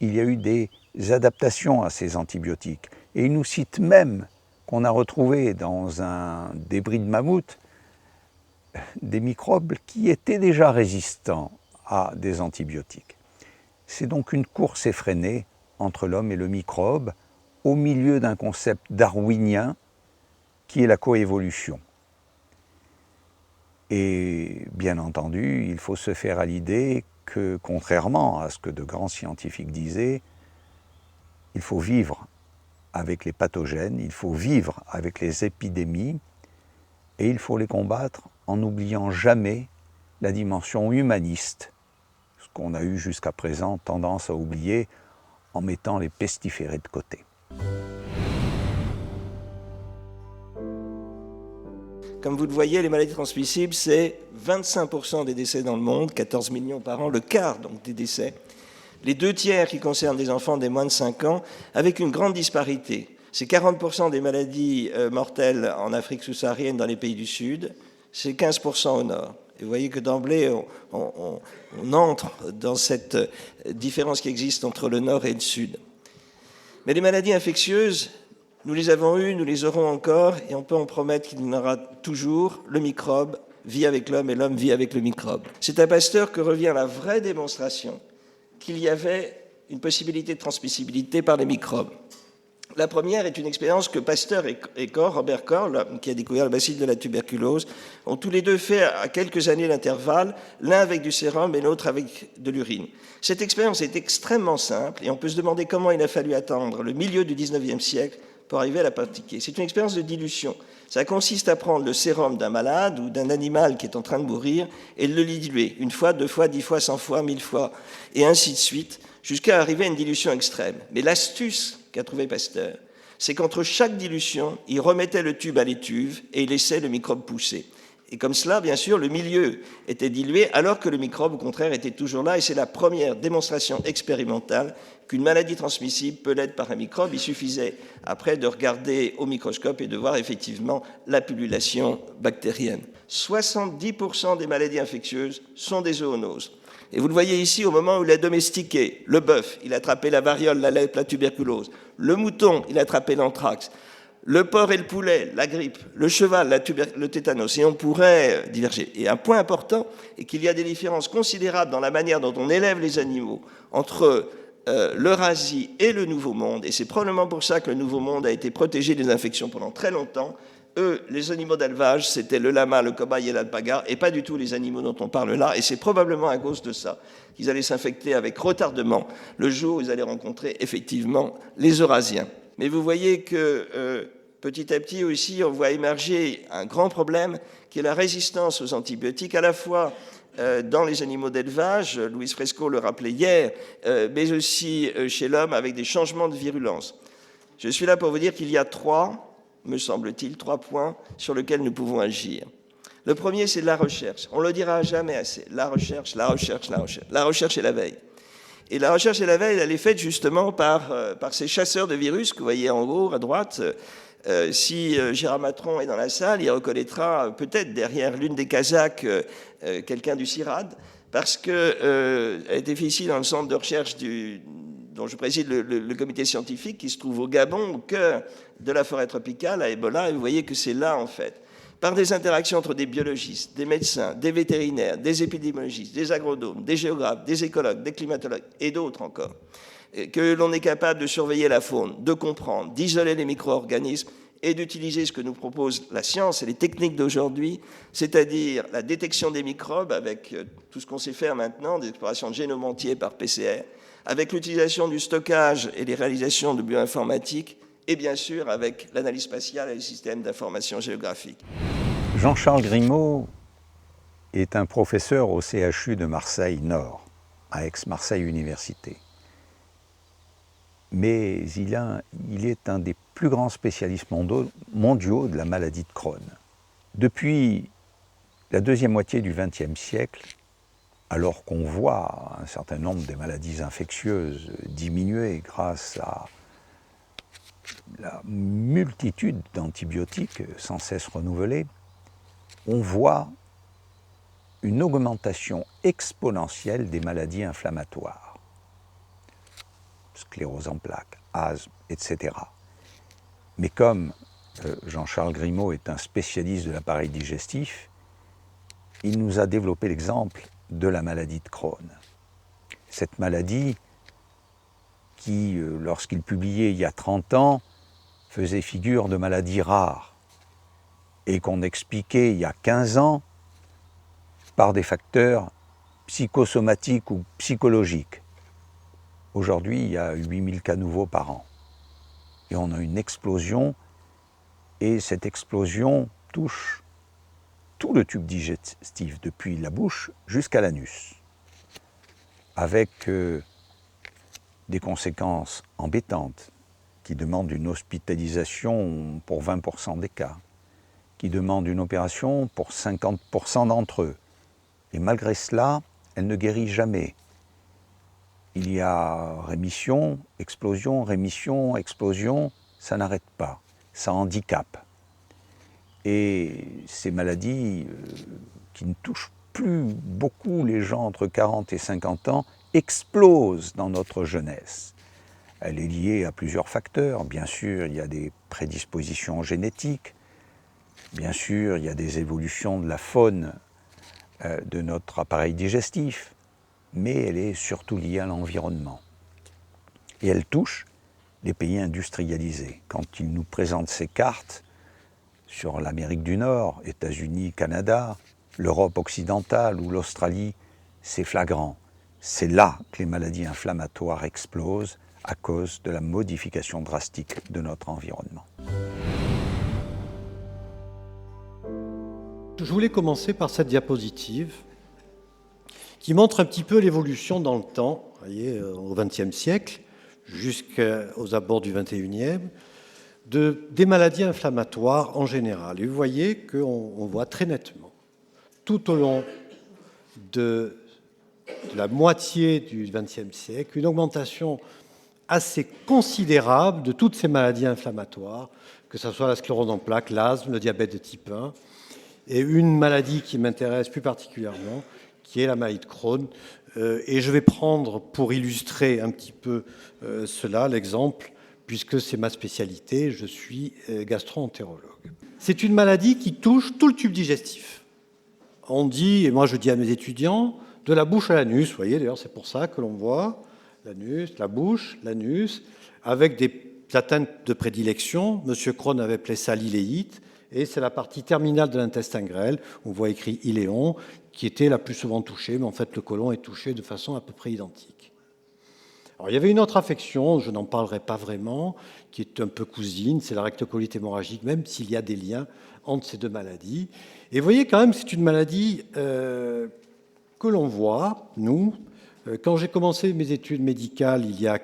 il y a eu des adaptations à ces antibiotiques. Et il nous cite même qu'on a retrouvé dans un débris de mammouth des microbes qui étaient déjà résistants à des antibiotiques. C'est donc une course effrénée entre l'homme et le microbe au milieu d'un concept darwinien qui est la coévolution. Et bien entendu, il faut se faire à l'idée que, contrairement à ce que de grands scientifiques disaient, il faut vivre avec les pathogènes, il faut vivre avec les épidémies, et il faut les combattre en n'oubliant jamais la dimension humaniste, ce qu'on a eu jusqu'à présent tendance à oublier en mettant les pestiférés de côté. Comme vous le voyez, les maladies transmissibles, c'est 25% des décès dans le monde, 14 millions par an, le quart donc des décès. Les 2/3 qui concernent des enfants des moins de 5 ans, avec une grande disparité. C'est 40% des maladies mortelles en Afrique sous-saharienne dans les pays du Sud, c'est 15% au Nord. Et vous voyez que d'emblée, on entre dans cette différence qui existe entre le Nord et le Sud. Mais les maladies infectieuses, nous les avons eues, nous les aurons encore, et on peut en promettre qu'il y en aura toujours. Le microbe vit avec l'homme et l'homme vit avec le microbe. C'est à Pasteur que revient la vraie démonstration qu'il y avait une possibilité de transmissibilité par les microbes. La première est une expérience que Pasteur et Robert Koch, qui a découvert le bacille de la tuberculose, ont tous les deux fait à quelques années d'intervalle, l'un avec du sérum et l'autre avec de l'urine. Cette expérience est extrêmement simple et on peut se demander comment il a fallu attendre le milieu du 19e siècle pour arriver à la pratiquer. C'est une expérience de dilution. Ça consiste à prendre le sérum d'un malade ou d'un animal qui est en train de mourir et de le diluer 1 fois, 2 fois, 10 fois, 100 fois, 1000 fois, et ainsi de suite, jusqu'à arriver à une dilution extrême. Mais l'astuce qu'a trouvé Pasteur, c'est qu'entre chaque dilution, il remettait le tube à l'étuve et il laissait le microbe pousser. Et comme cela, bien sûr, le milieu était dilué, alors que le microbe, au contraire, était toujours là. Et c'est la première démonstration expérimentale qu'une maladie transmissible peut l'être par un microbe. Il suffisait, après, de regarder au microscope et de voir effectivement la pullulation bactérienne. 70% des maladies infectieuses sont des zoonoses. Et vous le voyez ici, au moment où il a domestiqué le bœuf, il a attrapé la variole, la lèpre, la tuberculose. Le mouton, il a attrapé l'anthrax. Le porc et le poulet, la grippe, le cheval, le tétanos, et on pourrait diverger. Et un point important est qu'il y a des différences considérables dans la manière dont on élève les animaux entre l'Eurasie et le Nouveau Monde, et c'est probablement pour ça que le Nouveau Monde a été protégé des infections pendant très longtemps. Eux, les animaux d'élevage, c'était le lama, le cobaye et l'alpaga, et pas du tout les animaux dont on parle là, et c'est probablement à cause de ça qu'ils allaient s'infecter avec retardement le jour où ils allaient rencontrer effectivement les Eurasiens. Mais vous voyez que petit à petit aussi, on voit émerger un grand problème qui est la résistance aux antibiotiques, à la fois dans les animaux d'élevage, Louis Fresco le rappelait hier, mais aussi chez l'homme avec des changements de virulence. Je suis là pour vous dire qu'il y a me semble-t-il, 3 points sur lesquels nous pouvons agir. Le premier, c'est la recherche. On ne le dira jamais assez. La recherche, la recherche, la recherche. La recherche et la veille. Et la recherche et la veille, elle est faite justement par ces chasseurs de virus que vous voyez en haut, à droite. Si Gérard Matron est dans la salle, il reconnaîtra peut-être derrière l'une des casaques quelqu'un du CIRAD, parce qu'elle était fait ici dans le centre de recherche dont je préside le comité scientifique, qui se trouve au Gabon, au cœur de la forêt tropicale, à Ebola, et vous voyez que c'est là, en fait, par des interactions entre des biologistes, des médecins, des vétérinaires, des épidémiologistes, des agronomes, des géographes, des écologues, des climatologues, et d'autres encore, que l'on est capable de surveiller la faune, de comprendre, d'isoler les micro-organismes et d'utiliser ce que nous propose la science et les techniques d'aujourd'hui, c'est-à-dire la détection des microbes avec tout ce qu'on sait faire maintenant, des explorations de génome entier par PCR, avec l'utilisation du stockage et les réalisations de bioinformatique, et bien sûr avec l'analyse spatiale et les systèmes d'information géographique. Jean-Charles Grimaud est un professeur au CHU de Marseille-Nord, à Aix-Marseille Université. Mais il est un des plus grands spécialistes mondiaux de la maladie de Crohn. Depuis la deuxième moitié du XXe siècle, alors qu'on voit un certain nombre des maladies infectieuses diminuer grâce à la multitude d'antibiotiques sans cesse renouvelés, on voit une augmentation exponentielle des maladies inflammatoires, sclérose en plaques, asthme, etc. Mais comme Jean-Charles Grimaud est un spécialiste de l'appareil digestif, il nous a développé l'exemple de la maladie de Crohn. Cette maladie qui, lorsqu'il publiait il y a 30 ans, faisait figure de maladie rare et qu'on expliquait il y a 15 ans par des facteurs psychosomatiques ou psychologiques. Aujourd'hui, il y a 8000 cas nouveaux par an. Et on a une explosion, et cette explosion touche tout le tube digestif, depuis la bouche jusqu'à l'anus. avec des conséquences embêtantes, qui demandent une hospitalisation pour 20% des cas, qui demandent une opération pour 50% d'entre eux. Et malgré cela, elle ne guérit jamais. Il y a rémission, explosion, rémission, explosion, ça n'arrête pas, ça handicape. Et ces maladies qui ne touchent plus beaucoup les gens entre 40 et 50 ans explosent dans notre jeunesse. Elle est liée à plusieurs facteurs. Bien sûr, il y a des prédispositions génétiques. Bien sûr, il y a des évolutions de la faune de notre appareil digestif. Mais elle est surtout liée à l'environnement. Et elle touche les pays industrialisés. Quand ils nous présentent ces cartes sur l'Amérique du Nord, États-Unis, Canada, l'Europe occidentale ou l'Australie, c'est flagrant. C'est là que les maladies inflammatoires explosent à cause de la modification drastique de notre environnement. Je voulais commencer par cette diapositive qui montre un petit peu l'évolution dans le temps, vous voyez, au XXe siècle, jusqu'aux abords du XXIe, des maladies inflammatoires en général. Et vous voyez qu'on voit très nettement, tout au long de la moitié du XXe siècle, une augmentation assez considérable de toutes ces maladies inflammatoires, que ce soit la sclérose en plaques, l'asthme, le diabète de type 1, et une maladie qui m'intéresse plus particulièrement, qui est la maladie de Crohn. Et je vais prendre pour illustrer un petit peu cela, l'exemple, puisque c'est ma spécialité, je suis gastro-entérologue. C'est une maladie qui touche tout le tube digestif. On dit, et moi je dis à mes étudiants, de la bouche à l'anus, vous voyez, d'ailleurs c'est pour ça que l'on voit l'anus, la bouche, l'anus, avec des atteintes de prédilection. Monsieur Crohn avait appelé ça l'iléite, et c'est la partie terminale de l'intestin grêle, on voit écrit iléon, qui était la plus souvent touchée, mais en fait le côlon est touché de façon à peu près identique. Alors il y avait une autre affection, je n'en parlerai pas vraiment, qui est un peu cousine, c'est la rectocolite hémorragique, même s'il y a des liens entre ces deux maladies. Et vous voyez quand même, c'est une maladie que l'on voit, nous. Quand j'ai commencé mes études médicales il y a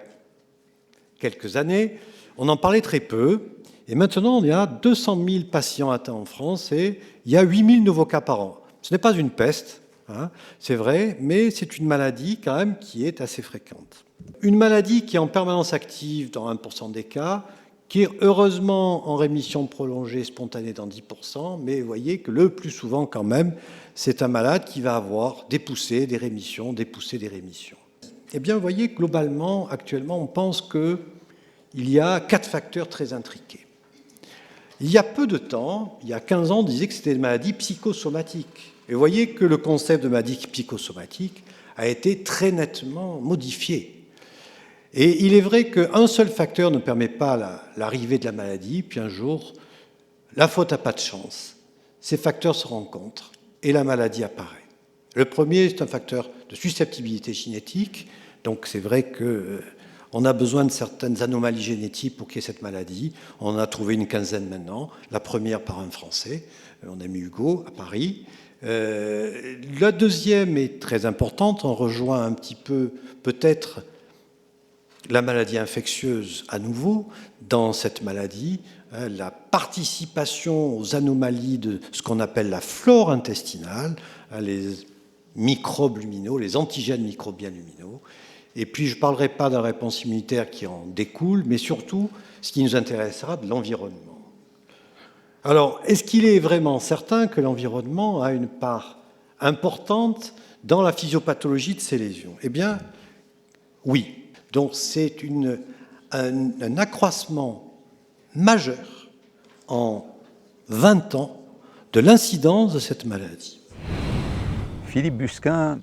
quelques années, on en parlait très peu. Et maintenant, il y a 200 000 patients atteints en France et il y a 8 000 nouveaux cas par an. Ce n'est pas une peste, hein, c'est vrai, mais c'est une maladie quand même qui est assez fréquente. Une maladie qui est en permanence active dans 1% des cas, qui est heureusement en rémission prolongée spontanée dans 10%, mais vous voyez que le plus souvent quand même, c'est un malade qui va avoir des poussées, des rémissions, des poussées, des rémissions. Eh bien, vous voyez, globalement, actuellement, on pense qu'il y a 4 facteurs très intriqués. Il y a peu de temps, il y a 15 ans, on disait que c'était des maladies psychosomatiques. Et vous voyez que le concept de maladie psychosomatique a été très nettement modifié. Et il est vrai qu'un seul facteur ne permet pas l'arrivée de la maladie, puis un jour, la faute n'a pas de chance. Ces facteurs se rencontrent et la maladie apparaît. Le premier, c'est un facteur de susceptibilité génétique. Donc c'est vrai qu'on a besoin de certaines anomalies génétiques pour qu'il y ait cette maladie. On en a trouvé une quinzaine maintenant. La première par un Français, mon ami Hugo, à Paris. La deuxième est très importante. On rejoint un petit peu peut-être la maladie infectieuse à nouveau dans cette maladie, la participation aux anomalies de ce qu'on appelle la flore intestinale, les microbes luminaux, les antigènes microbiens luminaux. Et puis je ne parlerai pas de la réponse immunitaire qui en découle, mais surtout ce qui nous intéressera de l'environnement. Alors, est-ce qu'il est vraiment certain que l'environnement a une part importante dans la physiopathologie de ces lésions? Eh bien, oui. Donc c'est un accroissement majeur en 20 ans de l'incidence de cette maladie. Philippe Busquin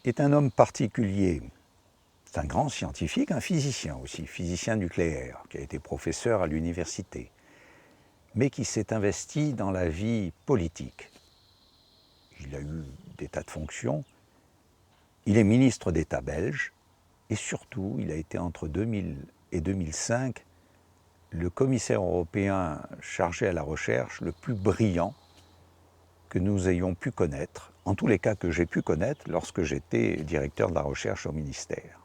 est un homme particulier. C'est un grand scientifique, un physicien aussi, physicien nucléaire, qui a été professeur à l'université, mais qui s'est investi dans la vie politique. Il a eu des tas de fonctions. Il est ministre d'État belge. Et surtout, il a été entre 2000 et 2005 le commissaire européen chargé à la recherche le plus brillant que nous ayons pu connaître, en tous les cas que j'ai pu connaître lorsque j'étais directeur de la recherche au ministère.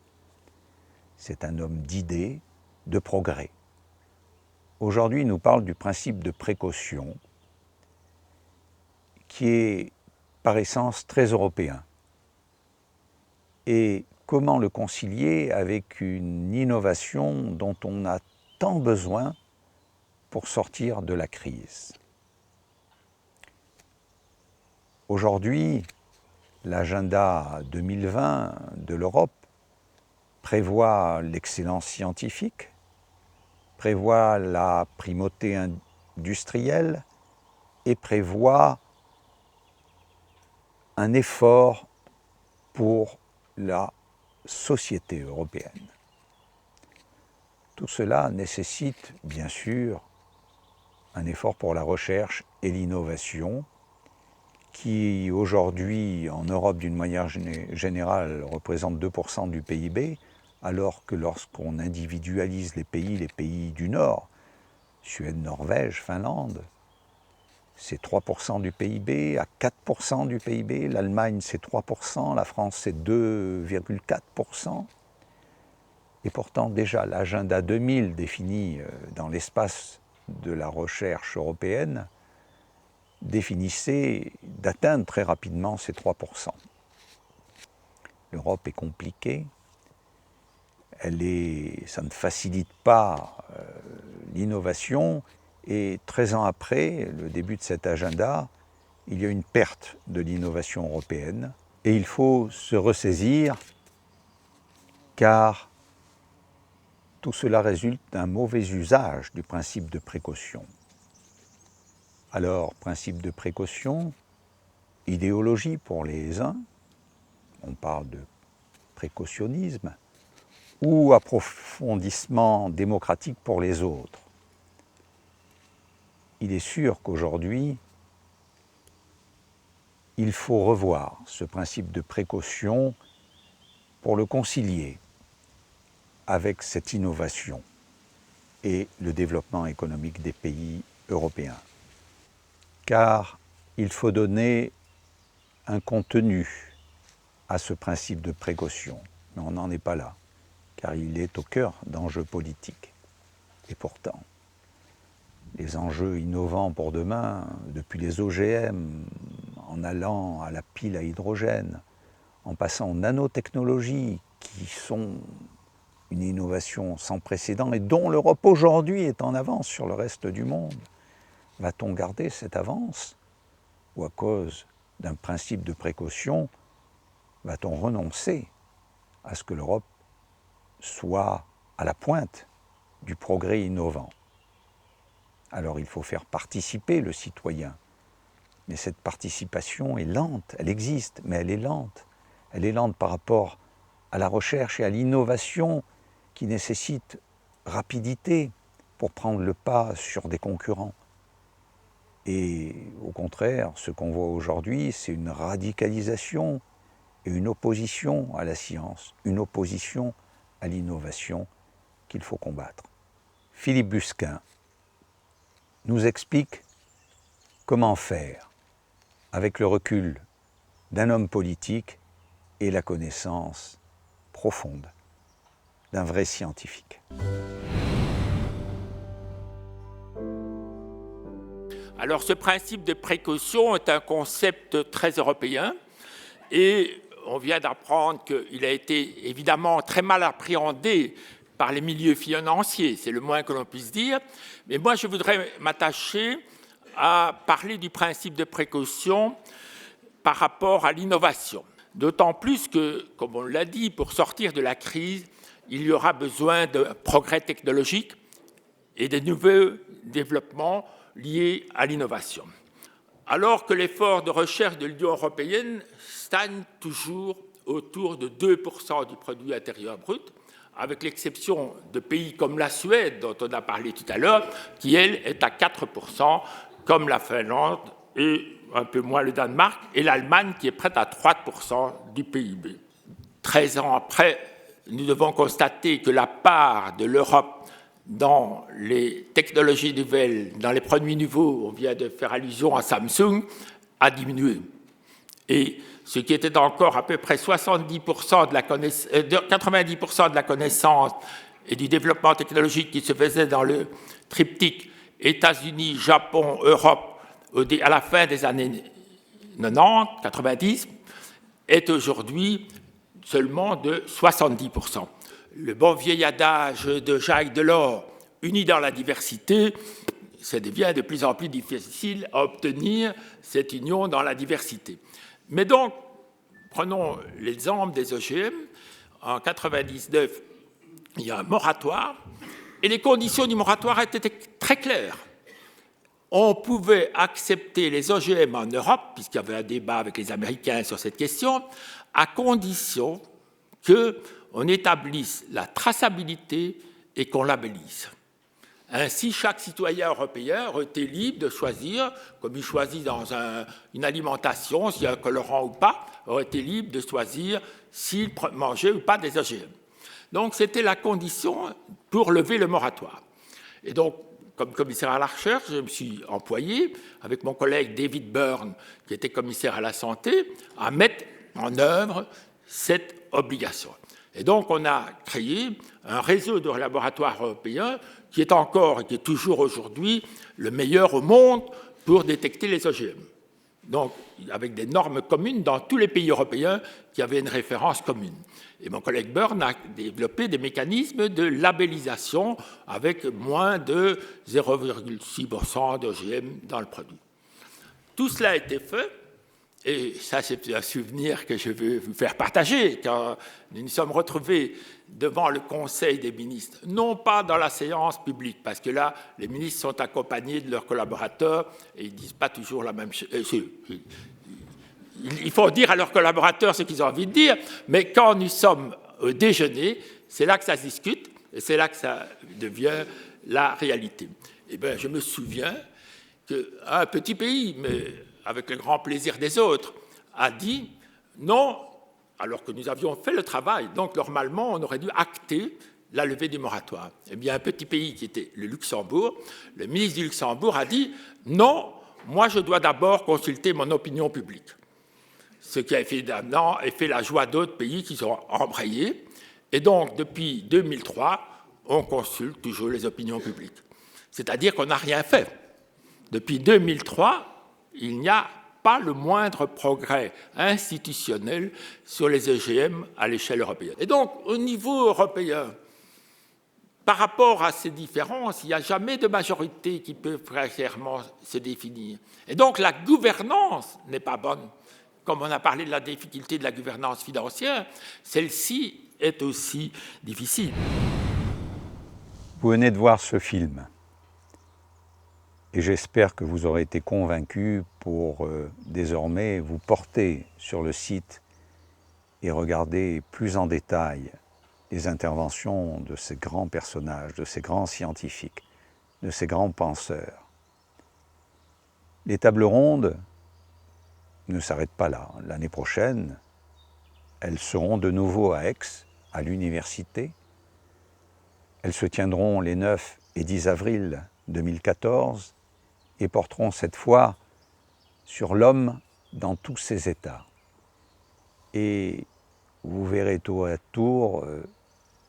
C'est un homme d'idées, de progrès. Aujourd'hui, il nous parle du principe de précaution, qui est par essence très européen. Et comment le concilier avec une innovation dont on a tant besoin pour sortir de la crise. Aujourd'hui, l'agenda 2020 de l'Europe prévoit l'excellence scientifique, prévoit la primauté industrielle et prévoit un effort pour la société européenne. Tout cela nécessite, bien sûr, un effort pour la recherche et l'innovation, qui aujourd'hui, en Europe d'une manière générale, représente 2% du PIB, alors que lorsqu'on individualise les pays du Nord, Suède, Norvège, Finlande, c'est 3% du PIB, à 4% du PIB, l'Allemagne c'est 3%, la France c'est 2,4%. Et pourtant déjà l'agenda 2000 défini dans l'espace de la recherche européenne définissait d'atteindre très rapidement ces 3%. L'Europe est compliquée, ça ne facilite pas l'innovation, et 13 ans après le début de cet agenda, il y a une perte de l'innovation européenne, et il faut se ressaisir, car tout cela résulte d'un mauvais usage du principe de précaution. Alors, principe de précaution, idéologie pour les uns, on parle de précautionnisme, ou approfondissement démocratique pour les autres. Il est sûr qu'aujourd'hui, il faut revoir ce principe de précaution pour le concilier avec cette innovation et le développement économique des pays européens. Car il faut donner un contenu à ce principe de précaution. Mais on n'en est pas là, car il est au cœur d'enjeux politiques. Et pourtant, les enjeux innovants pour demain, depuis les OGM, en allant à la pile à hydrogène, en passant aux nanotechnologies, qui sont une innovation sans précédent et dont l'Europe aujourd'hui est en avance sur le reste du monde. Va-t-on garder cette avance? Ou à cause d'un principe de précaution, va-t-on renoncer à ce que l'Europe soit à la pointe du progrès innovant? Alors il faut faire participer le citoyen. Mais cette participation est lente, elle existe, mais elle est lente. Elle est lente par rapport à la recherche et à l'innovation qui nécessite rapidité pour prendre le pas sur des concurrents. Et au contraire, ce qu'on voit aujourd'hui, c'est une radicalisation et une opposition à la science, une opposition à l'innovation qu'il faut combattre. Philippe Busquin nous explique comment faire avec le recul d'un homme politique et la connaissance profonde d'un vrai scientifique. Alors ce principe de précaution est un concept très européen et on vient d'apprendre qu'il a été évidemment très mal appréhendé par les milieux financiers, c'est le moins que l'on puisse dire. Mais moi je voudrais m'attacher à parler du principe de précaution par rapport à l'innovation. D'autant plus que, comme on l'a dit, pour sortir de la crise, il y aura besoin de progrès technologiques et de nouveaux développements liés à l'innovation. Alors que l'effort de recherche de l'Union européenne stagne toujours autour de 2% du produit intérieur brut, avec l'exception de pays comme la Suède, dont on a parlé tout à l'heure, qui, elle, est à 4%, comme la Finlande et un peu moins le Danemark, et l'Allemagne, qui est prête à 3% du PIB. 13 ans après, nous devons constater que la part de l'Europe dans les technologies nouvelles, dans les produits nouveaux, on vient de faire allusion à Samsung, a diminué. Et ce qui était encore à peu près 90% de la 90% de la connaissance et du développement technologique qui se faisait dans le triptyque États-Unis, Japon, Europe à la fin des années 90, 90, est aujourd'hui seulement de 70%. Le bon vieil adage de Jacques Delors, unis dans la diversité, ça devient de plus en plus difficile à obtenir cette union dans la diversité. Mais donc, prenons l'exemple des OGM. En 1999, il y a un moratoire, et les conditions du moratoire étaient très claires. On pouvait accepter les OGM en Europe, puisqu'il y avait un débat avec les Américains sur cette question, à condition qu'on établisse la traçabilité et qu'on labellise. Ainsi, chaque citoyen européen aurait été libre de choisir, comme il choisit dans une alimentation, s'il y a un colorant ou pas, aurait été libre de choisir s'il mangeait ou pas des OGM. Donc, c'était la condition pour lever le moratoire. Et donc, comme commissaire à la recherche, je me suis employé, avec mon collègue David Byrne, qui était commissaire à la santé, à mettre en œuvre cette obligation. Et donc, on a créé un réseau de laboratoires européens qui est encore et qui est toujours aujourd'hui le meilleur au monde pour détecter les OGM. Donc, avec des normes communes dans tous les pays européens qui avaient une référence commune. Et mon collègue Byrne a développé des mécanismes de labellisation avec moins de 0,6% d'OGM dans le produit. Tout cela a été fait, et ça c'est un souvenir que je veux vous faire partager, quand nous nous sommes retrouvés devant le Conseil des ministres, non pas dans la séance publique, parce que là, les ministres sont accompagnés de leurs collaborateurs et ils ne disent pas toujours la même chose. Il faut dire à leurs collaborateurs ce qu'ils ont envie de dire, mais quand nous sommes au déjeuner, c'est là que ça se discute et c'est là que ça devient la réalité. Eh bien, je me souviens qu'un petit pays, mais avec le grand plaisir des autres, a dit non, alors que nous avions fait le travail. Donc, normalement, on aurait dû acter la levée du moratoire. Eh bien, un petit pays qui était le Luxembourg, le ministre du Luxembourg a dit non, moi, je dois d'abord consulter mon opinion publique. Ce qui a évidemment fait la joie d'autres pays qui sont embrayés. Et donc, depuis 2003, on consulte toujours les opinions publiques. C'est-à-dire qu'on n'a rien fait. Depuis 2003, il n'y a pas le moindre progrès institutionnel sur les OGM à l'échelle européenne. Et donc, au niveau européen, par rapport à ces différences, il n'y a jamais de majorité qui peut clairement se définir. Et donc, la gouvernance n'est pas bonne. Comme on a parlé de la difficulté de la gouvernance financière, celle-ci est aussi difficile. Vous venez de voir ce film. Et j'espère que vous aurez été convaincus pour désormais vous porter sur le site et regarder plus en détail les interventions de ces grands personnages, de ces grands scientifiques, de ces grands penseurs. Les tables rondes ne s'arrêtent pas là. L'année prochaine, elles seront de nouveau à Aix, à l'université. Elles se tiendront les 9 et 10 avril 2014 et porteront cette fois sur l'homme dans tous ses états. Et vous verrez tour à tour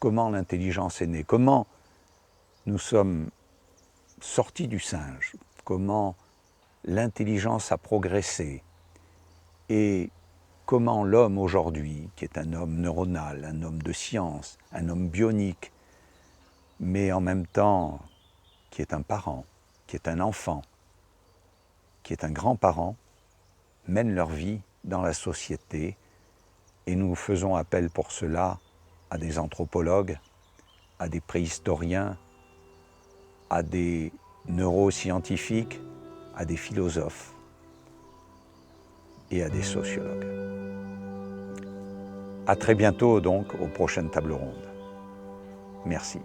comment l'intelligence est née, comment nous sommes sortis du singe, comment l'intelligence a progressé et comment l'homme aujourd'hui, qui est un homme neuronal, un homme de science, un homme bionique, mais en même temps qui est un parent, qui est un enfant, qui est un grand-parent, mènent leur vie dans la société et nous faisons appel pour cela à des anthropologues, à des préhistoriens, à des neuroscientifiques, à des philosophes et à des sociologues. À très bientôt donc aux prochaines tables rondes. Merci.